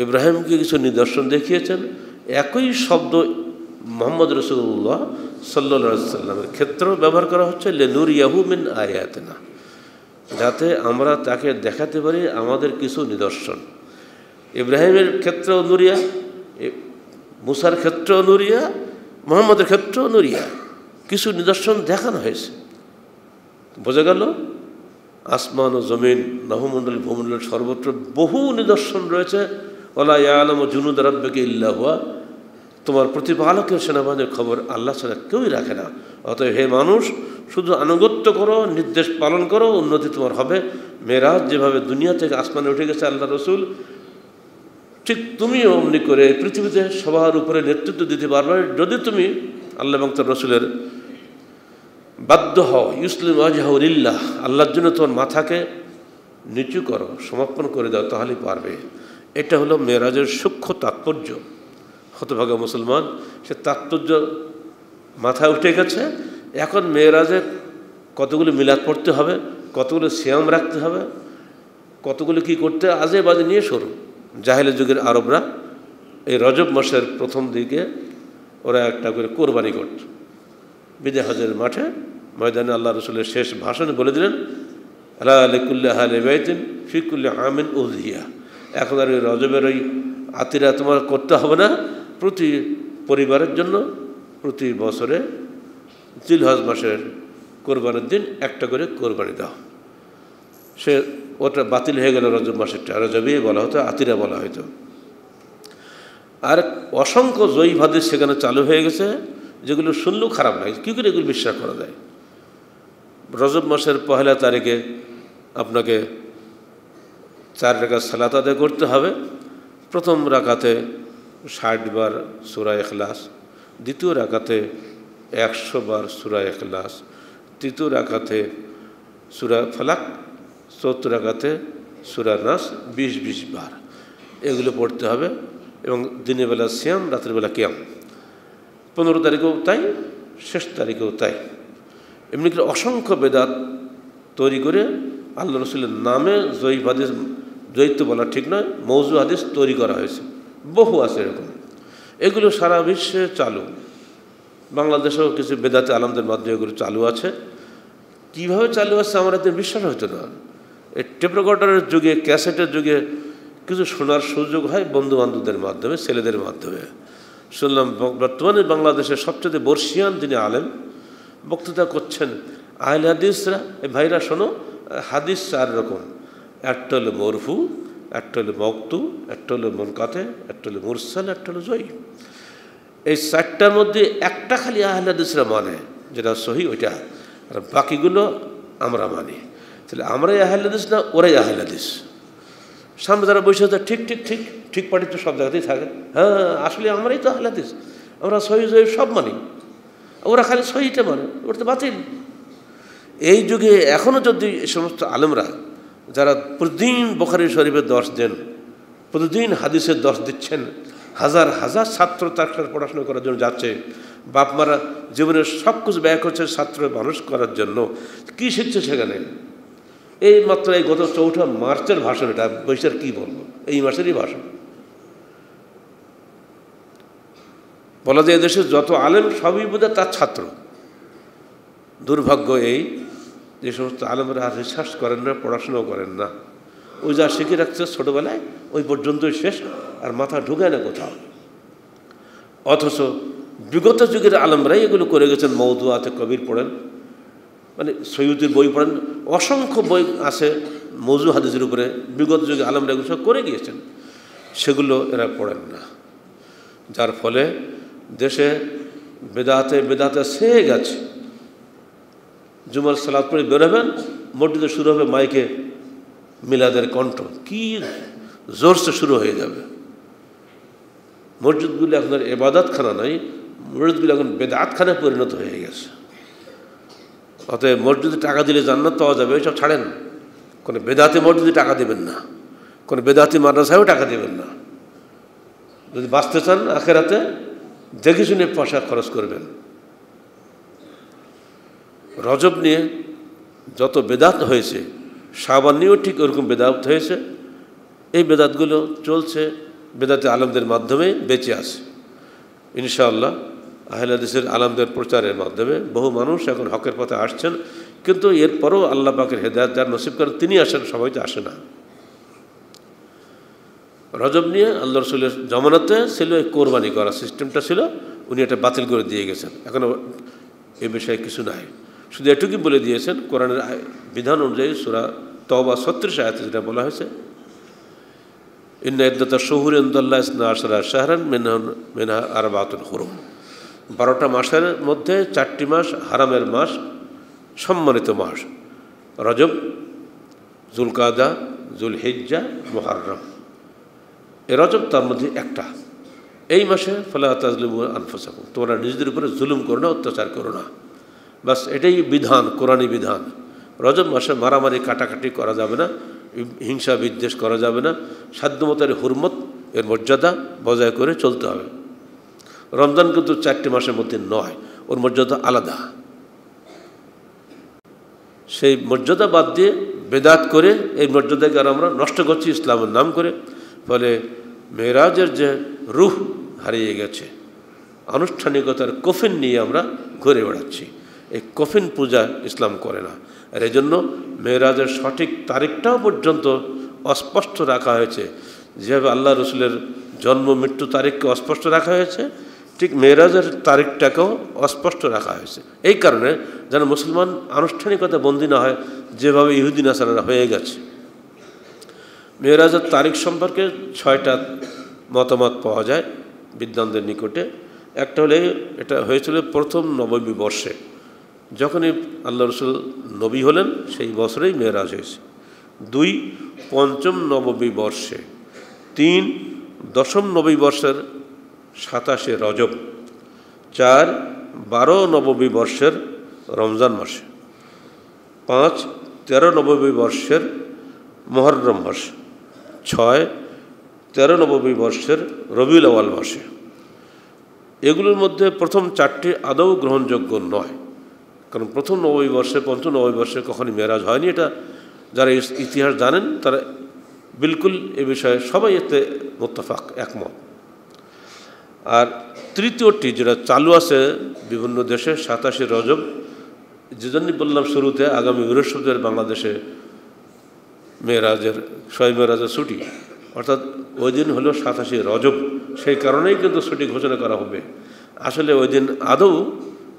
ইব্রাহিমকে কিছু নিদর্শন দেখিয়েছেন। একই শব্দ মুহাম্মদ রাসূলুল্লাহ সাল্লাল্লাহু আলাইহি সাল্লামের ক্ষেত্রেও ব্যবহার করা হচ্ছে, লিনুরিয়াহু মিন আয়াতিনা, যাতে আমরা তাকে দেখাতে পারি আমাদের কিছু নিদর্শন। ইব্রাহিমের ক্ষেত্রেও নুরিয়া, মুসার ক্ষেত্রেও নুরিয়া, মুহাম্মদের ক্ষেত্রেও নুরিয়া, কিছু নিদর্শন দেখানো হয়েছে। বোঝা গেল আসমান ও জমিন, নভমণ্ডল ভূমণ্ডল সর্বত্র বহু নিদর্শন রয়েছে। ওয়ালা ইয়ালামু জুনুদা রাব্বিকা ইল্লা হুয়া, তোমার প্রতিপালকের সেনাবাহিনীর খবর আল্লাহ ছাড়া কেউই রাখে না। অতএব হে মানুষ, শুধু আনুগত্য করো, নির্দেশ পালন করো, উন্নতি তোমার হবে। মেরাজ যেভাবে দুনিয়া থেকে আসমানে উঠে গেছে আল্লাহ রসুল, ঠিক তুমিও অমনি করে পৃথিবীতে সবার উপরে নেতৃত্ব দিতে পারবে যদি তুমি আল্লাহ এবং তার রসুলের বাধ্য হও। ইউসলিম ওয়াজহাহু লিল্লাহ, আল্লাহর জন্য তোমার মাথাকে নিচু করো, সমর্পণ করে দাও, তাহলেই পারবে। এটা হলো মেরাজের সূক্ষ্ম তাৎপর্য। হতভাগা মুসলমান সে তাৎপর্য মাথায় উঠে গেছে। এখন মেয়েরাজে কতগুলো মিলাদ পড়তে হবে, কতগুলো সিয়াম রাখতে হবে, কতগুলো কি করতে আজে বাজে নিয়ে শুরু। জাহেলের যুগের আরবরা এই রজব মাসের প্রথম দিকে ওরা একটা করে কোরবানি করত। বিদে হজের মাঠে ময়দানে আল্লাহ রসুলের শেষ ভাষণে বলে দিলেন, আলা আলিকুল্লি আহলে বাইতিন ফিকুল্লি আমিন উযহিয়া। এখন আর ওই রজবের ওই আতিরা তোমার করতে হবে না, প্রতি পরিবারের জন্য প্রতি বছরে জিলহজ মাসের কোরবানির দিন একটা করে কোরবানি দাও। সে ওটা বাতিল হয়ে গেল রজব মাসেরটা, রজবই বলা হতো, আতিরা বলা হতো। আর অসংখ্য জয়ী হাদিস সেখানে চালু হয়ে গেছে, যেগুলো শুনলেও খারাপ লাগে। কী করে এগুলো বিশ্বাস করা যায়? রজব মাসের পহেলা তারিখে আপনাকে 4 রাকাত সালাত আদায় করতে হবে। প্রথম রাকাতে 60 বার সূরা ইখলাস, দ্বিতীয় রাকাতে 100 বার সূরা ইখলাস, তৃতীয় রাকাতে সূরা ফালাক, চতুর্থ রাকাতে সূরা নাস 20 বার এগুলো পড়তে হবে। এবং দিনের বেলা সিয়াম, রাতের বেলা কিয়াম। 15 তারিখেও তাই, শেষ তারিখেও তাই। এমনি করে অসংখ্য বেদাত তৈরি করে আল্লাহ রসুলের নামে জয়ীফ হাদিস, জয়িত বলা ঠিক নয়, মৌজু হাদিস তৈরি করা হয়েছে। বহু আছে এরকম, এগুলো সারা বিশ্বে চালু। বাংলাদেশেও কিছু বেদাতে আলমদের মাধ্যমে এগুলো চালু আছে। কীভাবে চালু আছে আমার এতে বিশ্বাস হতো না। এই টেপ রেকর্ডারের যুগে, ক্যাসেটের যুগে কিছু শোনার সুযোগ হয় বন্ধুবান্ধবদের মাধ্যমে, ছেলেদের মাধ্যমে শুনলাম। বর্তমানে বাংলাদেশের সবচেয়ে বর্ষিয়ান যিনি আলেম বক্তৃতা করছেন, আহলে হাদিসরা, এই ভাইরা শোনো, হাদিস 4 রকম। একটা হলো মরফু, একটা হলো মওকূফ, একটা হলো মুনকাতে, একটা হলো মুরসাল, একটা হলো জয়ী। এই 4টার মধ্যে একটা খালি আহলে হাদিসরা মানে, যেটা সহি ওইটা, আর বাকিগুলো আমরা মানি। তাহলে আমরাই আহলে হাদিস না ওরাই আহলে হাদিস? সামনে যারা বসে আছে ঠিক ঠিক ঠিক ঠিক পাটি তো সব জায়গাতেই থাকে। হ্যাঁ, আসলে আমরাই তো আহলে হাদিস, আমরা সহি জয়ী সব মানি। ওরা খালি সহিটা মানে, ওটা তো বাতিল। এই যুগে এখনও যদি এই সমস্ত আলেমরা যারা প্রতিদিন বুখারী শরীফের 10 দেন, প্রতিদিন হাদিসের 10 দিচ্ছেন, হাজার হাজার ছাত্র তার সাথে পড়াশোনা করার জন্য যাচ্ছে, বাপ মারা জীবনের সব কিছু ব্যয় করছে ছাত্র মানুষ করার জন্য, কী শিখছে সেখানে? এই মাত্র এই গত 4 মার্চের ভাষণ, এটা বৈশাখ কী বলবো, এই মাসেরই ভাষণ। বলা যায় এদেশের যত আলেম সবই বোধহয় তার ছাত্র। দুর্ভাগ্য এই যে সমস্ত আলেমরা আর রিসার্চ করেন না, পড়াশোনাও করেন না, ওই যা শিখে রাখছে ছোটোবেলায় ওই পর্যন্তই শেষ, আর মাথা ঢুকায় না কোথাও। অথচ বিগত যুগের আলেমরাই এগুলো করে গেছেন। মওদুআতে কবির পড়েন, মানে সৈয়দের বই পড়েন, অসংখ্য বই আছে মওজু হাদিসের উপরে, বিগত যুগে আলেমরা এগুলো সব করে গিয়েছেন, সেগুলো এরা পড়েন না। যার ফলে দেশে বেদাতে বেদাতে ছেয়ে গেছে। জুমার সালাত পড়ে বেরোবেন, মসজিদে শুরু হবে মাইকে মিলাদের কণ্ঠ, কি জোরসে শুরু হয়ে যাবে। মসজিদগুলো এখন আর ইবাদতখানা নয়, মসজিদগুলো এখন বেদাতখানায় পরিণত হয়ে গেছে। অতএব মসজিদে টাকা দিলে জান্নাত পাওয়া যাবে এইসব ছাড়েন। কোনো বেদাতি মসজিদে টাকা দেবেন না, কোনো বেদাতি মাদ্রাসায়ও টাকা দেবেন না। যদি বাঁচতে চান আখেরাতে, দেখে শুনে পয়সা খরচ করবেন। রজব নিয়ে যত বেদাত হয়েছে, শাবান নিয়েও ঠিক ওরকম বেদাত হয়েছে। এই বেদাতগুলো চলছে বেদাতে আলেমদের মাধ্যমে বেঁচে আছে। ইনশাআল্লাহ আহলে হাদিসের আলেমদের প্রচারের মাধ্যমে বহু মানুষ এখন হকের পথে আসছেন। কিন্তু এরপরও আল্লাহ পাকের হেদায়েত যার নসিব করেন তিনি আসেন, সবাই তো আসে না। রজব নিয়ে আল্লাহ রসুলের জমানাতে ছিল এই কোরবানি করা সিস্টেমটা ছিল, উনি এটা বাতিল করে দিয়ে গেছেন। এখনও এ বিষয়ে কিছু নাই, শুধু এটুকুই বলে দিয়েছেন কোরআনের বিধান অনুযায়ী সূরা তওবা 36 আয়াতে যেটা বলা হয়েছে, ইন্না ইদ্দাতা শুহুরি ইনদাল্লাহি 12 শাহরান মিনহা আরবাতুন হুরুম। 12টা মাসের মধ্যে 4টি মাস হারামের মাস, সম্মানিত মাস, রজব, জুলকাদা, জুলহিজ্জা, মুহররম। এ রজব তার মধ্যে একটা। এই মাসে ফালা তাজলিমু আনফুসাকুম, তোমরা নিজেদের উপরে জুলুম করো না, অত্যাচার করো না। বাস এটাই বিধান, কোরআনী বিধান। রজব মাসে মারামারি কাটাকাটি করা যাবে না, হিংসা বিদ্বেষ করা যাবে না, সাধ্যমতের হুরমত এর মর্যাদা বজায় করে চলতে হবে। রমজান কিন্তু 4টি মাসের মধ্যে নয়, ওর মর্যাদা আলাদা। সেই মর্যাদা বাদ দিয়ে বেদাত করে এই মর্যাদাকে আর আমরা নষ্ট করছি ইসলামের নাম করে। ফলে মেরাজের যে রূহ হারিয়ে গেছে, আনুষ্ঠানিকতার কফিন নিয়ে আমরা ঘুরে বেড়াচ্ছি। এই কফিন পূজা ইসলাম করে না। আর এই জন্য মেরাজের সঠিক তারিখটাও পর্যন্ত অস্পষ্ট রাখা হয়েছে। যেভাবে আল্লাহ রসুলের জন্ম মৃত্যু তারিখকে অস্পষ্ট রাখা হয়েছে, ঠিক মেরাজের তারিখটাকেও অস্পষ্ট রাখা হয়েছে। এই কারণে যেন মুসলমান আনুষ্ঠানিকতা বন্দী না হয়, যেভাবে ইহুদি নাসারারা হয়ে গেছে। মেরাজের তারিখ সম্পর্কে 6টা মতামত পাওয়া যায় বিদ্বানদের নিকটে। একটা হলে এটা হয়েছিল প্রথম নববী বর্ষে, যখনই আল্লাহ রসুল নবী হলেন সেই বছরেই মেরাজ হয়েছে। 2 পঞ্চম নববী বর্ষে। 3 দশম নবী বর্ষের 27শে রজব। 4 12 নববী বর্ষের রমজান মাসে। 5 13 নববী বর্ষের মুহররম মাসে। 6 13 নববী বর্ষের রবিউল আউয়াল মাসে। এগুলোর মধ্যে প্রথম 4টি আদৌ গ্রহণযোগ্য নয়, কারণ প্রথম নববী বর্ষে পঞ্চম নববী বর্ষে কখনই মেরাজ হয়নি। এটা যারা ইতিহাস জানেন তারা বিলকুল এ বিষয়ে সবাই এতে মুত্তাফাক, একমত। আর তৃতীয়টি যেটা চালু আছে বিভিন্ন দেশে 27শে রজব, যে জন্যই বললাম শুরুতে আগামী বৃহস্পতিবার বাংলাদেশে মেরাজের শবে মেরাজের ছুটি, অর্থাৎ ওই দিন হলো 27শে রজব। সেই কারণেই কিন্তু ছুটি ঘোষণা করা হবে। আসলে ওই দিন আদৌ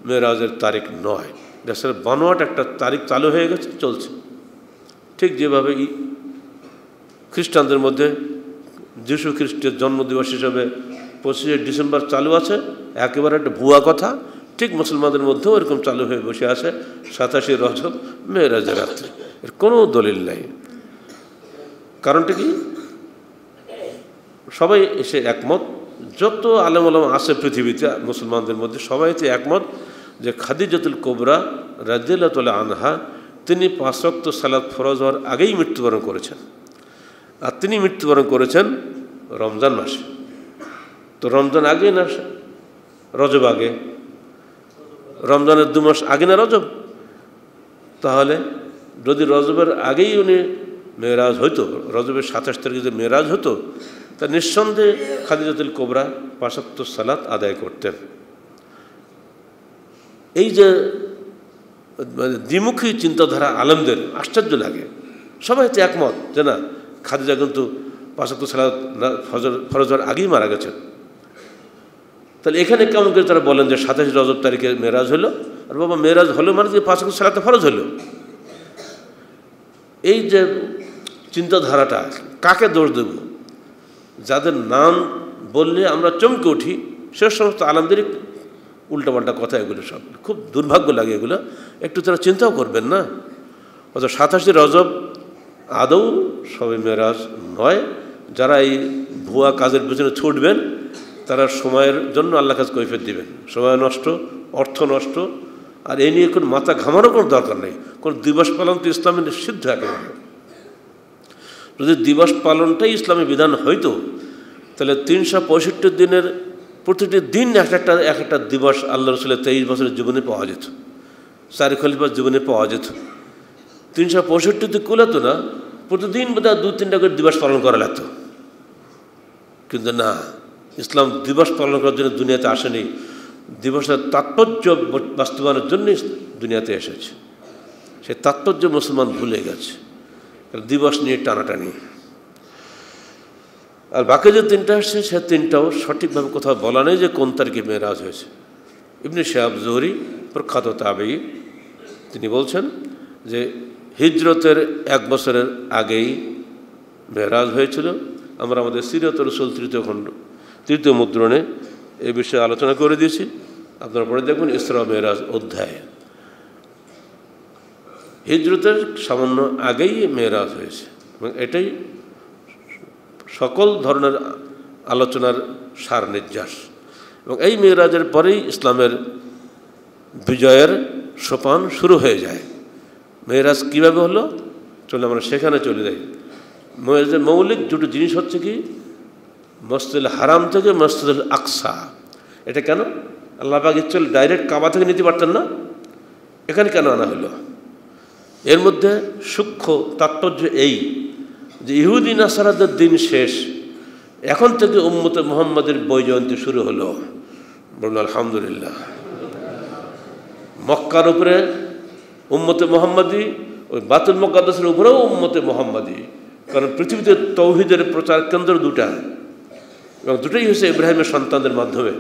মেরাজের তারিখ নয়, দেশের বানোয়াট একটা তারিখ চালু হয়ে গেছে, চলছে। ঠিক যেভাবে খ্রিস্টানদের মধ্যে যীশু খ্রিস্টের জন্মদিবস হিসাবে 25শে ডিসেম্বর চালু আছে, একেবারে একটা ভুয়া কথা। ঠিক মুসলমানদের মধ্যেও এরকম চালু হয়ে বসে আছে 27শে রজব মেরাজের রাত্রি। এর কোনো দলিল নেই। কারণটা কি? সবাই এসে একমত, যত আলেম ওলামা আছে পৃথিবীতে মুসলমানদের মধ্যে সবাই এতে একমত যে খাদিজাতুল কুবরা রাদিয়াল্লাহু তাআলা আনহা তিনি 5 ওয়াক্ত সালাত ফরজ হওয়ার আগেই মৃত্যুবরণ করেছেন। আর তিনি মৃত্যুবরণ করেছেন রমজান মাসে। তো রমজান আগে না রজব আগে? রমজানের 2 মাস আগে না রজব? তাহলে যদি রজবের আগেই উনি মেরাজ হইতো, রজবের 27 তারিখে যদি মেরাজ হতো, তা নিঃসন্দেহে খাদিজাতুল কুবরা 5 ওয়াক্ত সালাত আদায় করতেন। এই যে দ্বিমুখী চিন্তাধারা আলেমদের আশ্চর্য লাগে। সবাই তো একমত যে না, খাদিজা কিন্তু 5 ওয়াক্ত সালাত ফরজ হওয়ার আগেই মারা গেছেন। তাহলে এখানে কেমন করে তারা বলেন যে 27 রজব তারিখে মেরাজ হলো? আর বাবা, মেরাজ হলো মানে যে 5 ওয়াক্ত সালাত ফরজ হলো। এই যে চিন্তাধারাটা, কাকে দোষ দেব? যাদের নাম বললে আমরা চমকে উঠি সে সমস্ত আলেমদেরই উল্টাপাল্টা কথা। এগুলো সব খুব দুর্ভাগ্য লাগে। এগুলো একটু তারা চিন্তাও করবেন না। অথচ 27শে রজব আদৌ শবে মেরাজ নয়। যারা এই ভুয়া কাজের পিছনে ছুটবেন তারা সময়ের জন্য আল্লাহ কাছে কৈফিয়ত দিবেন। সময় নষ্ট, অর্থ নষ্ট। আর এই নিয়ে কোনো মাথা ঘামানোর কোনো দরকার নেই। কোনো দিবস পালন তো ইসলামে নিষিদ্ধ একেবারে। যদি দিবস পালনটাই ইসলামী বিধান হইতো তাহলে 365 দিনের প্রতিটি দিন এক একটা দিবস আল্লাহ রসুলের 23 বছরের জীবনে পাওয়া যেত, 4 খলিফার জীবনে পাওয়া যেত। 365 কুলাতো না, প্রতিদিন বোধহয় 2-3টা করে দিবস পালন করা লাগতো। কিন্তু না, ইসলাম দিবস পালন করার জন্য দুনিয়াতে আসেনি, দিবসের তাৎপর্য বাস্তবায়নের জন্যই দুনিয়াতে এসেছে। সেই তাৎপর্য মুসলমান ভুলে গেছে, দিবস নিয়ে টানাটানি। আর বাকি যে 3টা আসছে সে 3টাও সঠিকভাবে কোথাও বলা নেই যে কোন তারিখে মেরাজ হয়েছে। ইবনে শিহাব জুহরি প্রখ্যাত তাবেঈ, তিনি বলছেন যে হিজরতের 1 বছরের আগেই মেরাজ হয়েছিল। আমরা আমাদের সিরাত রাসূল 3য় খণ্ড 3য় মুদ্রণে এ বিষয়ে আলোচনা করে দিয়েছি। আপনারা পড়ে দেখুন ইসরা মেরাজ অধ্যায়ে। হিজরতের সামান্য আগেই মেরাজ হয়েছে এবং এটাই সকল ধরনের আলোচনার সার নির্যাস। এবং এই মেরাজের পরেই ইসলামের বিজয়ের সোপান শুরু হয়ে যায়। মেরাজ কীভাবে হলো চলে আমরা সেখানে চলে যাই। মেরাজের মৌলিক দুটো জিনিস হচ্ছে কি, মসজিদুল হারাম থেকে মসজিদুল আকসা। এটা কেন? আল্লাহ পাক ইচ্ছে হলে ডাইরেক্ট কাবা থেকে নিতে পারতেন না? এখানে কেন আনা হলো? এর মধ্যে সূক্ষ্ম তাৎপর্য এই যে ইহুদি নাসারাদের দিন শেষ, এখন থেকে উম্মতে মুহাম্মাদের বৈজয়ন্তী শুরু হলো। বলুন আলহামদুলিল্লাহ। মক্কার উপরে উম্মতে মুহাম্মাদি, ওই বাতুল মুকাদ্দাসের উপরেও উম্মতে মুহাম্মাদি, কারণ পৃথিবীতে তৌহিদের প্রচার কেন্দ্র দুটা, এবং দুটোই হয়েছে ইব্রাহিমের সন্তানদের মাধ্যমে।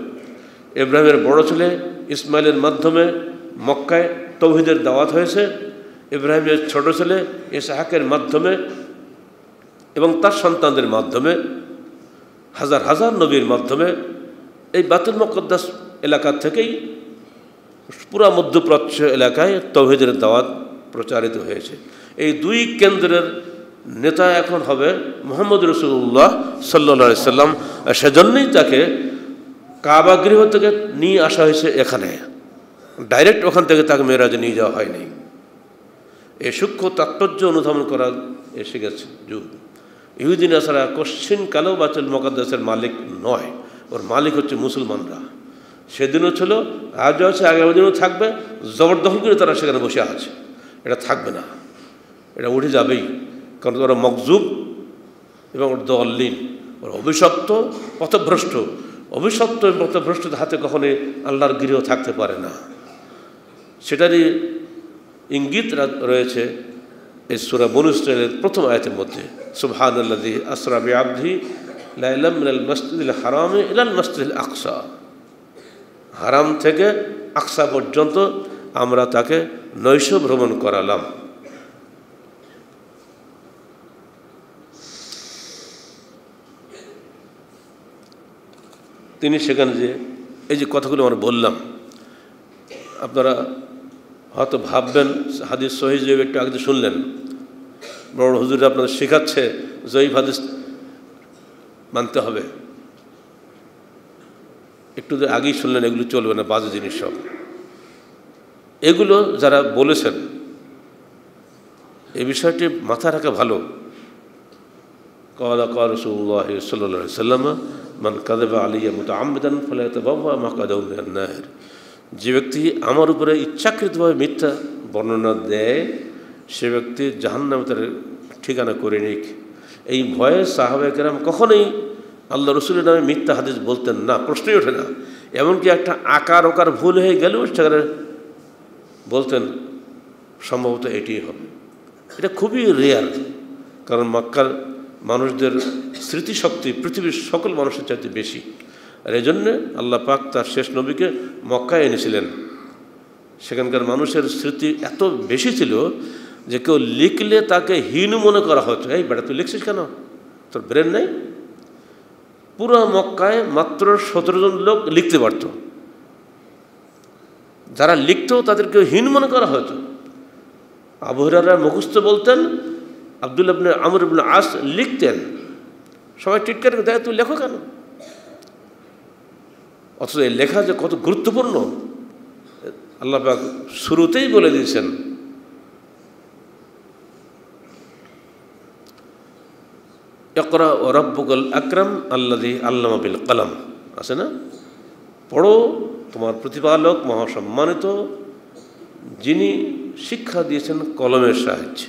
ইব্রাহিমের বড় ছেলে ইসমাইলের মাধ্যমে মক্কায় তৌহিদের দাওয়াত হয়েছে, ইব্রাহিমের ছোট ছেলে ইসহাকের মাধ্যমে এবং তার সন্তানদের মাধ্যমে, হাজার হাজার নবীর মাধ্যমে এই বাতুল মুকাদ্দাস এলাকা থেকেই পুরা মধ্যপ্রাচ্য এলাকায় তৌহিদের দাওয়াত প্রচারিত হয়েছে। এই দুই কেন্দ্রের নেতা এখন হবে মুহাম্মদ রাসূলুল্লাহ সাল্লাল্লাহু আলাইহি সাল্লাম। সেজন্যই তাকে কাবা গৃহ থেকে নিয়ে আসা হয়েছে এখানে, ডাইরেক্ট ওখান থেকে তাকে মেরাজে নিয়ে যাওয়া হয়নি। এই সূক্ষ্ম তাৎপর্য অনুধাবন করা এসে গেছে যুগ। ইহুদি নাসারা কোশ্চিনকালেও বাতুল মুকাদ্দাসের মালিক নয়, ওর মালিক হচ্ছে মুসলমানরা। সেদিনও ছিল, আজও আছে, আগামী দিনও থাকবে। জবরদখল করে তারা সেখানে বসে আছে। এটা থাকবে না, এটা উঠে যাবেই, কারণ ওরা মকজুব এবং দলিন, ওরা অভিশপ্ত পথভ্রষ্ট। অভিশপ্ত এবং পথভ্রষ্টদের হাতে কখনোই আল্লাহর গৃহ থাকতে পারে না। সেটারই ইঙ্গিত রয়েছে এই সূরা বনু ইসরাঈলের প্রথম আয়াতের মধ্যে, সুবহানাল্লাযী আসরা বিআবদিহি লাইলাম মিনাল মাসজিদিল হারামি ইলাল মাসজিদিল আকসা। হারাম থেকে আকসা পর্যন্ত আমরা তাকে নৈশ ভ্রমণ করালাম। তিনি সেখানে যে এই যে কথাগুলো আমরা বললাম, আপনারা হয়তো ভাববেন হাদিস সহিহ জয়ীফ, একটু আগে শুনলেন বড় হুজুর আপনাদের শেখাচ্ছে জয়ীফ হাদিস মানতে হবে। একটু আগেই শুনলেন এগুলো চলবে না, বাজে জিনিস সব। এগুলো যারা বলেছেন এই বিষয়টি মাথায় রাখা ভালো। ক্বালা ক্বালা রাসূলুল্লাহ সাল্লাল্লাহু আলাইহি ওয়াসাল্লাম মান কাযাবা আলাইয়া মুতাআম্মিদান ফালায়াতাবাওয়া মাকআদাহু মিনান নার। যে ব্যক্তি আমার উপরে ইচ্ছাকৃতভাবে মিথ্যা বর্ণনা দেয়, সে ব্যক্তি জাহান্নামে তার ঠিকানা করে নিক। এই ভয়ে সাহাবায়ে কেরাম কখনোই আল্লাহ রসুলের নামে মিথ্যা হাদিস বলতেন না, প্রশ্নই ওঠে না। এমনকি একটা আকার ওকার ভুল হয়ে গেলেও সেখানে বলতেন সম্ভবত এটিই হবে। এটা খুবই রেয়ার, কারণ মক্কার মানুষদের স্মৃতিশক্তি পৃথিবীর সকল মানুষের চাইতে বেশি। আর এই জন্যে আল্লাহ পাক তার শেষ নবীকে মক্কায় এনেছিলেন। সেখানকার মানুষের স্মৃতি এত বেশি ছিল যে কেউ লিখলে তাকে হীন মনে করা হতো। এই বেটা তুই লিখছিস কেন, তোর ব্রেন নেই? পুরো মক্কায় মাত্র 17 জন লোক লিখতে পারত। যারা লিখতো তাদেরকে হীন মনে করা হতো। আবু হুরায়রা মুখস্থ বলতেন, আব্দুল্লাহ ইবনে আমর ইবনে আস লিখতেন। সবাই টিটকার দেয় তুই লেখো কেন? অথচ এই লেখা যে কত গুরুত্বপূর্ণ আল্লাহ পাক শুরুতেই বলে দিয়েছেন। ইকরা ওয়া রাব্বুকাল আকরাম আল্লাযী আল্লামা বিল কলম, আছে না? পড়ো, তোমার প্রতিপালক মহাসম্মানিত, যিনি শিক্ষা দিয়েছেন কলমের সাহায্যে।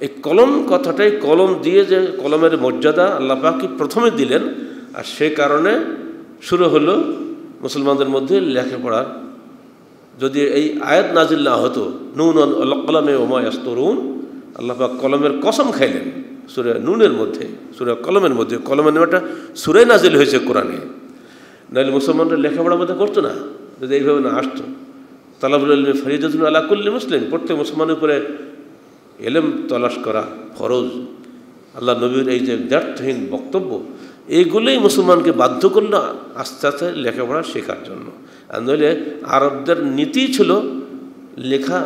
এই কলম কথাটাই, কলম দিয়ে যে কলমের মর্যাদা আল্লাহ পাক প্রথমে দিলেন, আর সে কারণে শুরু হলো মুসলমানদের মধ্যে লেখাপড়ার। যদি এই আয়াত নাজিল না হতো, নুন আল কলমে ওমা ইয়াসতুরুন, আল্লাহ পাক কলমের কসম খাইলেন সূরা নুনের মধ্যে, সূরা কলমের মধ্যে। কলমের নামটা সূরায় নাজিল হয়েছে কোরআনে, নাহলে মুসলমানরা লেখাপড়ার মধ্যে করতো না যদি এইভাবে না আসতো। তালাবুল ইলমি ফরিদাতুন আলা কুল্লি মুসলিম, প্রত্যেক মুসলমানের উপরে এলেম তলাশ করা ফরজ। আল্লাহ নবীর এই যে ব্যর্থহীন বক্তব্য, এইগুলোই মুসলমানকে বাধ্য করলো আস্তে আস্তে লেখাপড়া শেখার জন্য। আর নইলে আরবদের নীতি ছিল লেখা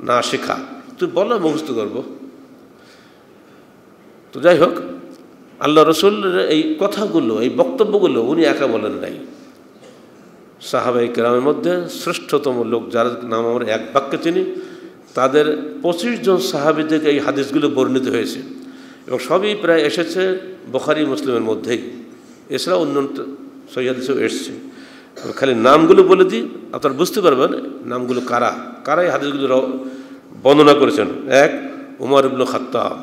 না শেখা, তুই বলো মুখস্থ করবো। তো যাই হোক, আল্লাহ রসুলের এই কথাগুলো, এই বক্তব্যগুলো উনি একা বলেন নাই। সাহাবায়ে কেরামের মধ্যে শ্রেষ্ঠতম লোক, যার নাম আমরা এক বাক্যে চিনি, তাদের 25 জন সাহাবী থেকে এই হাদিসগুলো বর্ণিত হয়েছে, এবং সবই প্রায় এসেছে বুখারী মুসলিমের মধ্যেই। এছাড়া অন্য সহিহ হাদিসেও এসছে। খালি নামগুলো বলে দিই, আপনারা বুঝতে পারবেন নামগুলো কারা কারা এই হাদিসগুলো বর্ণনা করেছেন। 1 উমর ইবনে খাত্তাব,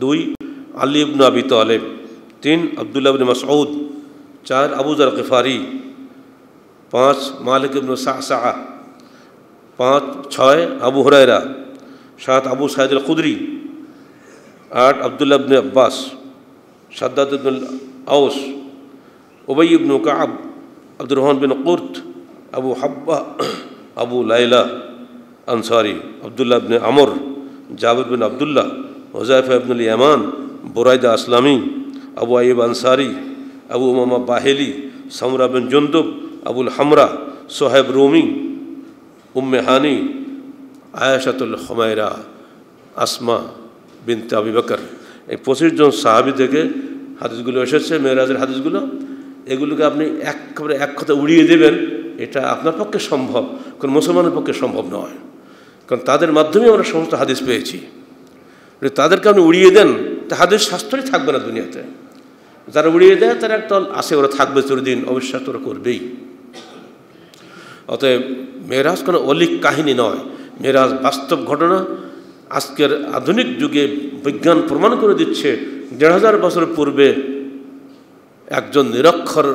2 আলী ইবনে আবি তালেব, 3 আব্দুল্লাহ ইবনে মাসউদ, 4 আবু যর গিফারি, 5 মালিক ইবনে সা'সা'a, 6 আবু হুরায়রা, 7 আবু সাঈদ আল খুদরি, 8 আব্দুল্লাহ ইবনে আব্বাস, শাদ্দাদ ইবনে আউস, উবাই ইবনে কাব, আব্দুর রহমান বিন কুরত, আবু হাব্বা, আবু লাইলা আনসারি, আব্দুল্লাহ ইবনে আমর, জাবির বিন আব্দুল্লাহ, হুযায়ফা ইবনুল ইয়ামান, বুরাইদা আসলামি, আবু আইয়ুব আনসারি, আবু উমামা বাহেলি, সামরা বিন জুনদুব, আবুল হামরা, সোহেব রুমি, উম্মে হানি, আয়েশাতুল হুমায়রা, আসমা বিনতে আবি বকর। এই 25 জন সাহাবী থেকে হাদিসগুলো এসেছে, মেরাজের হাদিসগুলো। এগুলোকে আপনি একেবারে এক কথা উড়িয়ে দেবেন, এটা আপনার পক্ষে সম্ভব, কারণ মুসলমানের পক্ষে সম্ভব নয়, কারণ তাদের মাধ্যমে আমরা সমস্ত হাদিস পেয়েছি। তাদেরকে আপনি উড়িয়ে দেন, তা হাদিস শাস্ত্রই থাকবে না দুনিয়াতে। যারা উড়িয়ে দেয় তারা একটা আসে, ওরা থাকবে চিরদিন, অবিশ্বাস ওরা করবেই। অতএব মেরাজ কোনো অলিক কাহিনী নয়, মেরাজ বাস্তব ঘটনা। আজকের আধুনিক যুগে বিজ্ঞান প্রমাণ করে দিচ্ছে 1,500 বছর পূর্বে একজন নিরক্ষর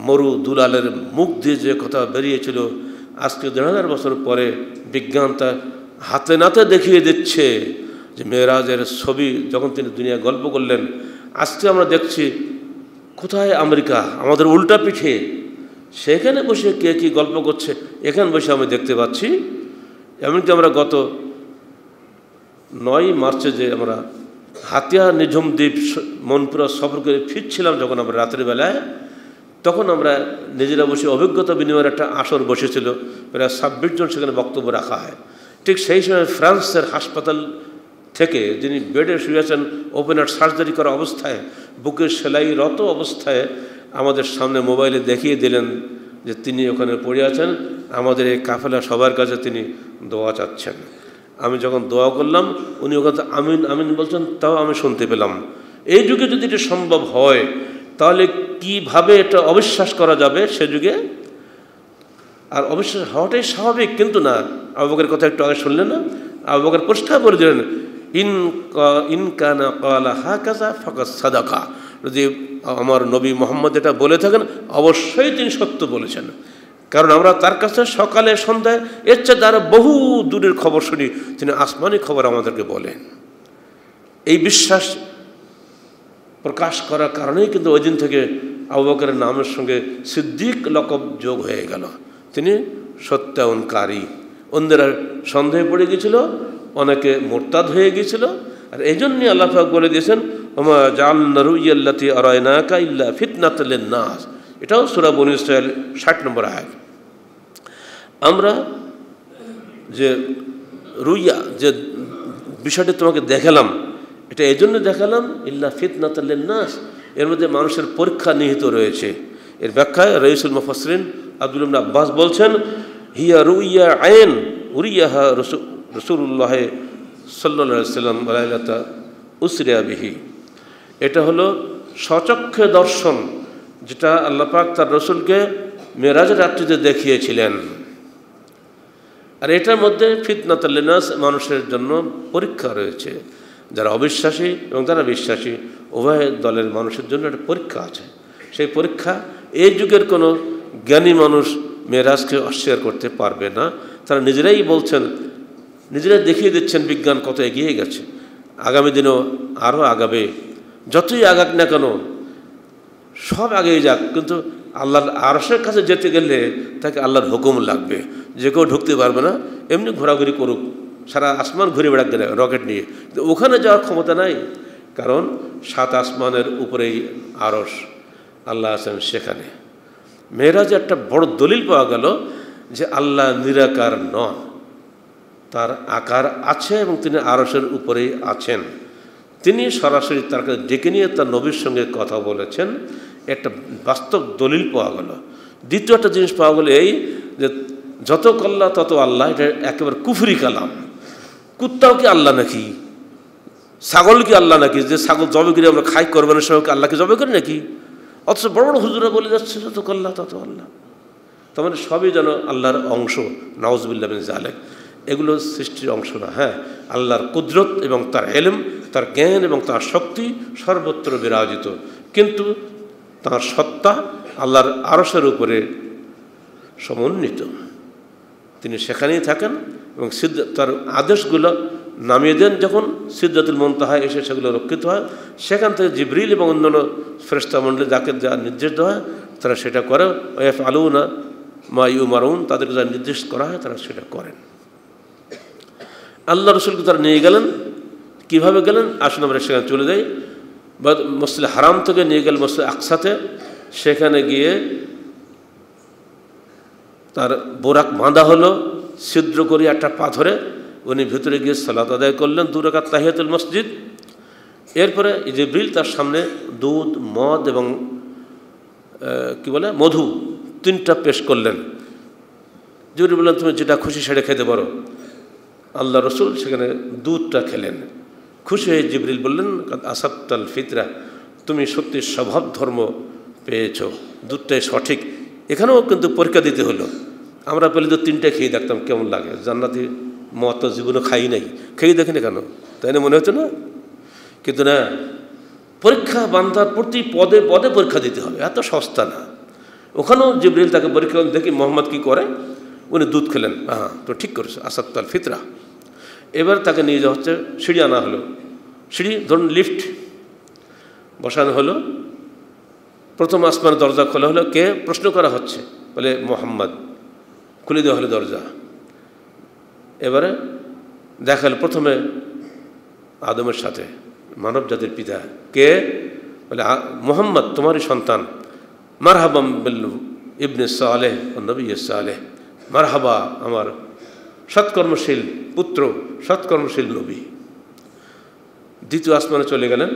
মরু দুলালের মুখ দিয়ে যে কথা বেরিয়েছিল, আজকে 1,500 বছর পরে বিজ্ঞান তা হাতে নাতে দেখিয়ে দিচ্ছে যে মেরাজের ছবি যখন তিনি দুনিয়া গল্প করলেন। আজকে আমরা দেখছি কোথায় আমেরিকা, আমাদের উল্টা পিঠে, সেখানে বসে কে কী গল্প করছে এখানে বসে আমি দেখতে পাচ্ছি। এমনকি আমরা গত 9 মার্চে যে আমরা হাতিয়া নিঝুম দ্বীপ মনপুরা সফর করে ফিরছিলাম, যখন আমরা রাতের বেলায়, তখন আমরা নিজেরা বসে অভিজ্ঞতা বিনিময়ের একটা আসর বসেছিল, প্রায় 26 জন সেখানে বক্তব্য রাখা হয়। ঠিক সেই সময় ফ্রান্সের হাসপাতাল থেকে যিনি বেডে শুয়েছেন ওপেন হার্ট সার্জারি করা অবস্থায়, বুকের সেলাইরত অবস্থায় আমাদের সামনে মোবাইলে দেখিয়ে দিলেন যে তিনি ওখানে পড়ে আছেন, আমাদের এই কাফেলা সবার কাছে তিনি দোয়া চাচ্ছেন। আমি যখন দোয়া করলাম উনি ওখানে আমিন আমিন বলছেন, তাও আমি শুনতে পেলাম। এই যুগে যদি এটা সম্ভব হয় তাহলে কিভাবে এটা অবিশ্বাস করা যাবে সে যুগে? আর অবিশ্বাস হওয়াটাই স্বাভাবিক, কিন্তু না। আবু বকরের কথা একটু আগে শুনলেন না? আবু বকর পরিষ্কার করে দিলেন, ইন কানা ক্বালা হাকাযা ফাকাদ সাদাকা। যদি আমার নবী মুহাম্মদ এটা বলে থাকেন অবশ্যই তিনি সত্য বলেছেন, কারণ আমরা তার কাছে সকালে সন্ধ্যায় এর চেয়ে তার বহু দূরের খবর শুনি, তিনি আসমানি খবর আমাদেরকে বলেন। এই বিশ্বাস প্রকাশ করার কারণেই কিন্তু ওই দিন থেকে আবু বকরের নামের সঙ্গে সিদ্দিক লকব যোগ হয়ে গেল। তিনি সত্যায়নকারী। অন্যরা সন্দেহে পড়ে গিয়েছিল, অনেকে মোরতাদ হয়ে গিয়েছিল, আর এই জন্যই আল্লাহ পাক বলে দিয়েছেন, ওমা জাআলনা রুইয়াল্লাতী আরায়নাকা ইল্লা ফিতনাতাল লিন-নাস। এটাও সূরা বনী ইসরাঈল 60 নম্বর আয়াত। আমরা যে রুইয়া, যে বিষয়টি তোমাকে দেখালাম, এটা এই জন্য দেখালাম ইল্লা ফিতনাতাল লিন-নাস, এর মধ্যে মানুষের পরীক্ষা নিহিত রয়েছে। এর ব্যাখ্যায় রাইসুল মুফাসসিরিন আব্দুল্লাহ ইবনে আব্বাস বলছেন, হিয়া রুইয়া আইন উরিয়াহা রাসূলুল্লাহ সাল্লাল্লাহু আলাইহি ওয়াসাল্লাম লাইলাতা উসরিয়া বিহি। এটা হলো স্বচক্ষে দর্শন, যেটা আল্লাহ পাক তার রসুলকে মেরাজের রাত্রিতে দেখিয়েছিলেন। আর এটার মধ্যে ফিতনাতুল লিন-নাস, মানুষের জন্য পরীক্ষা রয়েছে। যারা অবিশ্বাসী এবং যারা বিশ্বাসী উভয় দলের মানুষের জন্য একটা পরীক্ষা আছে। সেই পরীক্ষা এই যুগের কোনো জ্ঞানী মানুষ মেরাজকে অস্বীকার করতে পারবে না। তারা নিজেরাই বলছেন, নিজেরাই দেখিয়ে দিচ্ছেন বিজ্ঞান কত এগিয়ে গেছে, আগামী দিনেও আরও আগাবে। যতই আগাক না কেন, সব আগেই যাক, কিন্তু আল্লাহর আরশের কাছে যেতে গেলে তাকে আল্লাহর হুকুম লাগবে। যে কেউ ঢুকতে পারবে না, এমনি ঘোরাঘুরি করুক, সারা আসমান ঘুরে বেড়াক রকেট নিয়ে, কিন্তু ওখানে যাওয়ার ক্ষমতা নাই, কারণ 7 আসমানের উপরেই আরশ, আল্লাহ আছেন সেখানে। মেরাজে একটা বড় দলিল পাওয়া গেল যে আল্লাহ নিরাকার নন, তার আকার আছে এবং তিনি আরশের উপরেই আছেন। তিনি সরাসরি তার কাছে ডেকে নিয়ে তার নবীর সঙ্গে কথা বলেছেন, একটা বাস্তব দলিল পাওয়া গেল। দ্বিতীয় একটা জিনিস পাওয়া গেল এই যে যত কল্লা তত আল্লাহ, এটা একেবারে কুফরি কালাম। কুত্তাও কি আল্লাহ নাকি? ছাগল কি আল্লাহ নাকি? যে ছাগল জবে করে আমরা খাই কোরবানির সময় আল্লাহকে জবে করি নাকি? অথচ বড় বড় হুজুরা বলে যাচ্ছে যত আল্লাহ তত আল্লাহ। তার মানে সবই যেন আল্লাহর অংশ। নাউজুবিল্লাহ মিন যালিক। এগুলো সৃষ্টির অংশ না। হ্যাঁ, আল্লাহর কুদরত এবং তার ইলম, তার জ্ঞান এবং তার শক্তি সর্বত্র বিরাজিত, কিন্তু তার সত্তা আল্লাহর আরশের উপরে সমন্বিত। তিনি সেখানেই থাকেন এবং তার আদেশগুলো নামিয়ে দেন যখন সিদরাতুল মুনতাহায় এসে সেগুলো রক্ষিত হয়। সেখান থেকে জিবরিল এবং অন্যান্য ফেরেশতা মণ্ডলী যাকে যা নির্দেশ দেওয়া হয় তারা সেটা করে। ওয়াফআলুনা মা ইউমারুন, তাদেরকে যা নির্দেশ করা হয় তারা সেটা করেন। আল্লাহ রসুলকে তারা নিয়ে গেলেন। কীভাবে গেলেন আসুন আমরা সেখানে চলে যাই। মসজিদে হারাম থেকে নিয়ে গেল মসজিদে আকসাতে। সেখানে গিয়ে তার বোরাক বাঁধা হলো ছিদ্র করে একটা পাথরে। উনি ভিতরে গিয়ে সালাত আদায় করলেন 2 রাকাত তাহিয়াতুল মসজিদ। এরপরে জিবরিল তার সামনে দুধ, মদ এবং মধু 3টা পেশ করলেন। জিবরিল বললেন তুমি যেটা খুশি সেটা খেতে পারো। আল্লাহ রসুল সেখানে দুধটা খেলেন। খুশি হয়ে জিবরিল বললেন আসাবতাল ফিতরা, তুমি সত্যি স্বভাব ধর্ম পেয়েছ, দুধটাই সঠিক। এখানেও কিন্তু পরীক্ষা দিতে হলো। আমরা পেলে তো 3টা খেয়ে দেখতাম কেমন লাগে। জান্নাতি মদ তো জীবনে খাই নাই, খেয়ে দেখিনি কেন, তাই না মনে হচ্ছে না? কিন্তু না, পরীক্ষা বান্দার প্রতি পদে পদে পরীক্ষা দিতে হবে, এত সস্তা না। ওখানেও জিবরিল তাকে পরীক্ষা দেখি মোহাম্মদ কী করে। উনি দুধ খেলেন, হ্যাঁ তো ঠিক করেছে, আসাবতাল ফিতরা। এবার তাকে নিয়ে যাওয়া হচ্ছে, সিঁড়ি আনা হলো। সিঁড়ি ধরুন লিফট বসানো হলো। প্রথম আসমানের দরজা খোলা হলো। কে? প্রশ্ন করা হচ্ছে। বলে মোহাম্মদ। খুলে দেওয়া হলো দরজা। এবারে দেখা হলো প্রথমে আদমের সাথে, মানব জাতির পিতা। কে? বলে মোহাম্মদ, তোমারই সন্তান। মারহাবাম বিল ইবনে সালেহ ও নবী সালেহ। মারহাবা, আমার সৎকর্মশীল পুত্র, সৎকর্মশীল নবী। দ্বিতীয় আসমানে চলে গেলেন।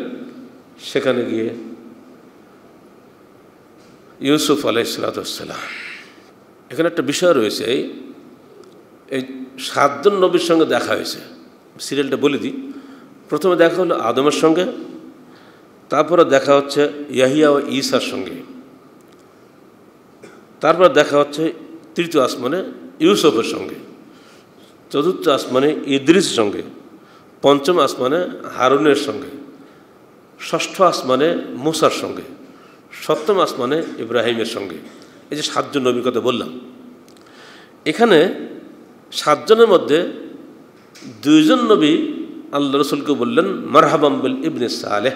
সেখানে গিয়ে ইউসুফ আলাইহিসসালাম। এখানে একটা বিষয় রয়েছে, এই 7 জন নবীর সঙ্গে দেখা হয়েছে। সিরিয়ালটা বলে দিই। প্রথমে দেখা হলো আদমের সঙ্গে, তারপরে দেখা হচ্ছে ইয়াহিয়া ও ঈসার সঙ্গে, তারপর দেখা হচ্ছে 3য় আসমানে ইউসুফের সঙ্গে, 4র্থ আসমানে ইদ্রিসের সঙ্গে, 5ম আসমানে হারুনের সঙ্গে, 6ষ্ঠ আসমানে মুসার সঙ্গে, 7ম আসমানে ইব্রাহিমের সঙ্গে। এই যে 7 জন নবীর কথা বললাম। এখানে 7 জনের মধ্যে 2 জন নবী আল্লাহ রসুলকে বললেন মারহাবাম বিল ইবনে সালেহ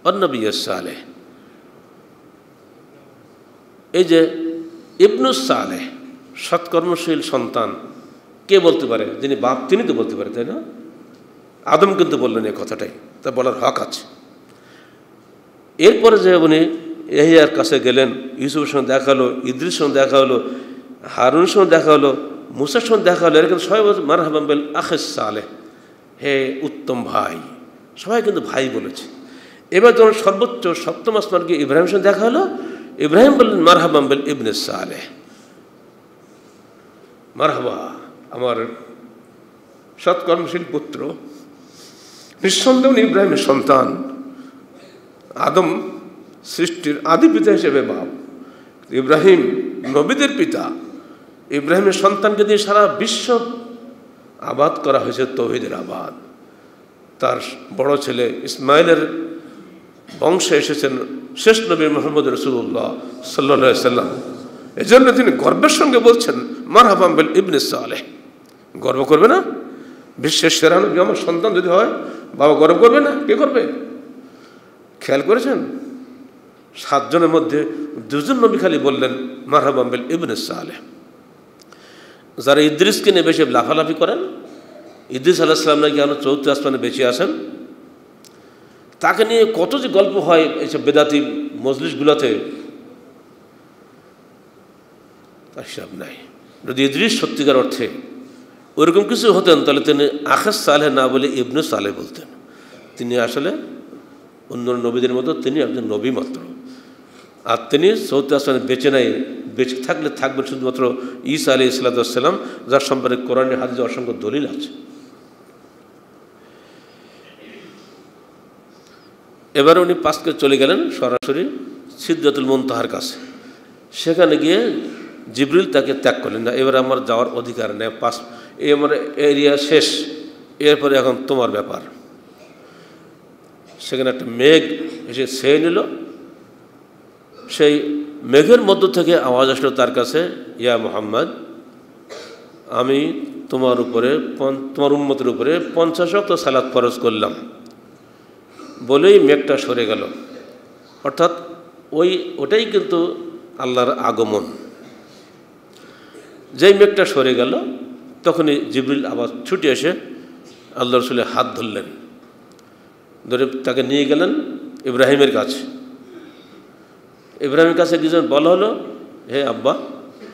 ওয়ান নবী সালেহ। এই যে ইবনুস সালেহ, সৎকর্মশীল সন্তান, কে বলতে পারে? যিনি বাপ তিনি তো বলতে পারে, তাই না? আদম কিন্তু বললেন এই কথাটাই, তা বলার হক আছে। এরপরে যে উনি ইয়াহিয়ার কাছে গেলেন, ইউসুফের সঙ্গে দেখা হলো, ইদ্রিসের সঙ্গে দেখা হলো, হারুনের সঙ্গে দেখা হলো, মুসার সঙ্গে দেখা হলো। এরকম সবাই বলছে মারহাবাম বিল আখিস সালেহ, হে উত্তম ভাই। সবাই কিন্তু ভাই বলেছে। এবার যখন সর্বোচ্চ 7ম আসমান গিয়ে ইব্রাহিমের সঙ্গে দেখা হলো, ইব্রাহিম বললেন মারহাবাম বিল ইবনে সালেহ, মারহাবা আমার সৎকর্মশীল পুত্র। নিঃসন্দেহ ইব্রাহিমের সন্তান। আদম সৃষ্টির আদি পিতা হিসেবে বাপ, ইব্রাহিম নবীদের পিতা। ইব্রাহিমের সন্তানকে দিয়ে সারা বিশ্ব আবাদ করা হয়েছে, তৌহিদের আবাদ। তার বড় ছেলে ইসমাইলের বংশে এসেছেন শেষ নবী মুহাম্মদ রাসূলুল্লাহ সাল্লাল্লাহু আলাইহি সাল্লাম। এজন্য তিনি গর্বের সঙ্গে বলছেন মারহাবাম বিল ইবনে সালেহ। গর্ব করবে না? বিশ্বের সেরা নবী আমার সন্তান যদি হয়, বাবা গর্ব করবে না? কে করবে? খেয়াল করেছেন? 7 জনের মধ্যে 2 জন নবী খালি বললেন মারহাবাম বিল ইবনে সালেহ। যারা ইদ্রিসকে নিয়ে বেশি লাফালাফি করেন, ইদ্রিস আলাইহিস সালাম নাকি আরো 4র্থ আসমানে বেঁচে আসেন, তাকে নিয়ে কত যে গল্প হয় এইসব বেদাতি মজলিসগুলোতে, তার হিসাব নাই। যদি ইদ্রিস সত্যিকার অর্থে ওরকম কিছু হতেন তাহলে তিনি আখিস সালেহ না বলে ইবনে সালেহ বলতেন। তিনি আসলে অন্য নবীদের মতো তিনি একজন নবী মাত্র। আর তিনি 4র্থ আসমানে বেঁচে নাই। বেঁচে থাকলে থাকবেন শুধুমাত্র ঈসা আলাইহিস সালাম, যার সম্পর্কে কোরআনে হাদিসে অসংখ্য দলিল আছে। এবারে উনি পাশকে চলে গেলেন সরাসরি সিদরাতুল মুনতাহার কাছে। সেখানে গিয়ে জিবরিল তাকে ত্যাগ করলেন, না এবার আমার যাওয়ার অধিকার নেই, আমার এরিয়া শেষ, এরপরে এখন তোমার ব্যাপার। সেখানে একটা মেঘ এসে ছেয়ে নিল। সেই মেঘের মধ্য থেকে আওয়াজ আসলো তার কাছে, ইয়া মুহাম্মদ, আমি তোমার উম্মতের উপরে 50 ওয়াক্ত সালাত ফরজ করলাম। বলেই মেঘটা সরে গেল। অর্থাৎ ওটাই কিন্তু আল্লাহর আগমন। যেই মেঘটা সরে গেল তখনই জিবরিল আবার ছুটে এসে আল্লাহ রাসূলের হাত ধরলেন, ধরে তাকে নিয়ে গেলেন ইব্রাহিমের কাছে। ইব্রাহিমের কাছে গিয়ে বলা হলো, হে আব্বা,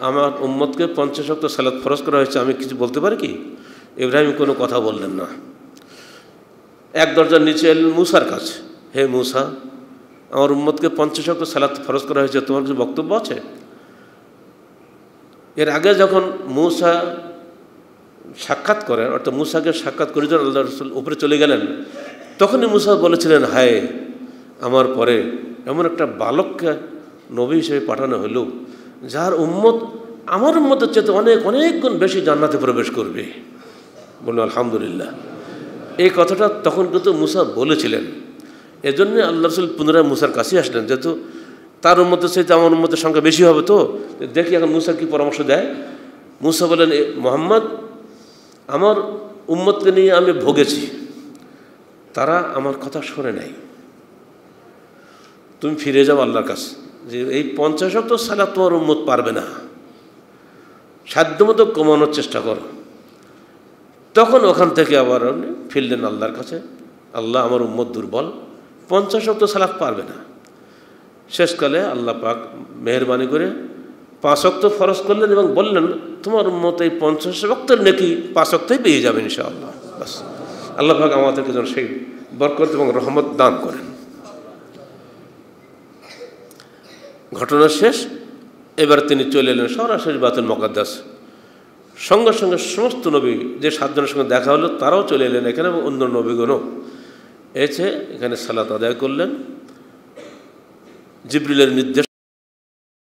আমার উম্মতকে 50 ওয়াক্ত সালাত ফরজ করা হয়েছে, আমি কিছু বলতে পারি কি? ইব্রাহিম কোনো কথা বললেন না। এক দরজার নিচে এলেন মূসার কাছে, হে মূসা, আমার উম্মতকে 50 ওয়াক্ত সালাত ফরজ করা হয়েছে, তোমার কিছু বক্তব্য আছে? এর আগে যখন মূসা সাক্ষাৎ করেন, অর্থাৎ মূসাকে সাক্ষাৎ করে যখন আল্লাহ রাসূল উপরে চলে গেলেন, তখনই মূসা বলেছিলেন, হায়, আমার পরে এমন একটা বালককে নবী হিসেবে পাঠানো হলো যার উম্মত আমার উম্মতের চেয়ে অনেক অনেক গুণ বেশি জান্নাতে প্রবেশ করবে। বলুন আলহামদুলিল্লাহ। এই কথাটা তখন কিন্তু মূসা বলেছিলেন। এজন্য আল্লাহ রাসূল পুনরায় মূসার কাছে আসলেন, যেহেতু তার উম্মতের চাইতে আমার উম্মতের সংখ্যা বেশি হবে, তো দেখি এখন মূসা কি পরামর্শ দেয়। মূসা বলেন, মুহাম্মদ, আমার উম্মতকে নিয়ে আমি ভোগেছি, তারা আমার কথা শোনে নাই। তুমি ফিরে যাও আল্লাহর কাছে, যে এই 50 ওয়াক্ত সালাত তোমার উম্মত পারবে না, সাধ্যমতো কমানোর চেষ্টা করো। তখন ওখান থেকে আবার ফিরলেন আল্লাহর কাছে, আল্লাহ, আমার উম্মত দুর্বল, 50 ওয়াক্ত সালাত পারবে না। শেষকালে আল্লাহ পাক মেহেরবানি করে 5 ওয়াক্ত ফরজ করলেন এবং বললেন, তোমার উম্মত এই 50 ওয়াক্তের নেকি 5 ওয়াক্তেই পেয়ে যাবে ইনশাআল্লাহ। বাস, আল্লাহ পাক আমাদেরকে যেন সেই বরকত এবং রহমত দান করেন। ঘটনা শেষ। এবার তিনি চলে এলেন সরাসরি বাইতুল মুকাদ্দাস। সঙ্গে সঙ্গে সমস্ত নবী, যে 7 জনের সঙ্গে দেখা হলো, তারাও চলে এলেন এখানে, এবং অন্য নবীগণও এসে এখানে সালাত আদায় করলেন। জিবরিলের নির্দেশ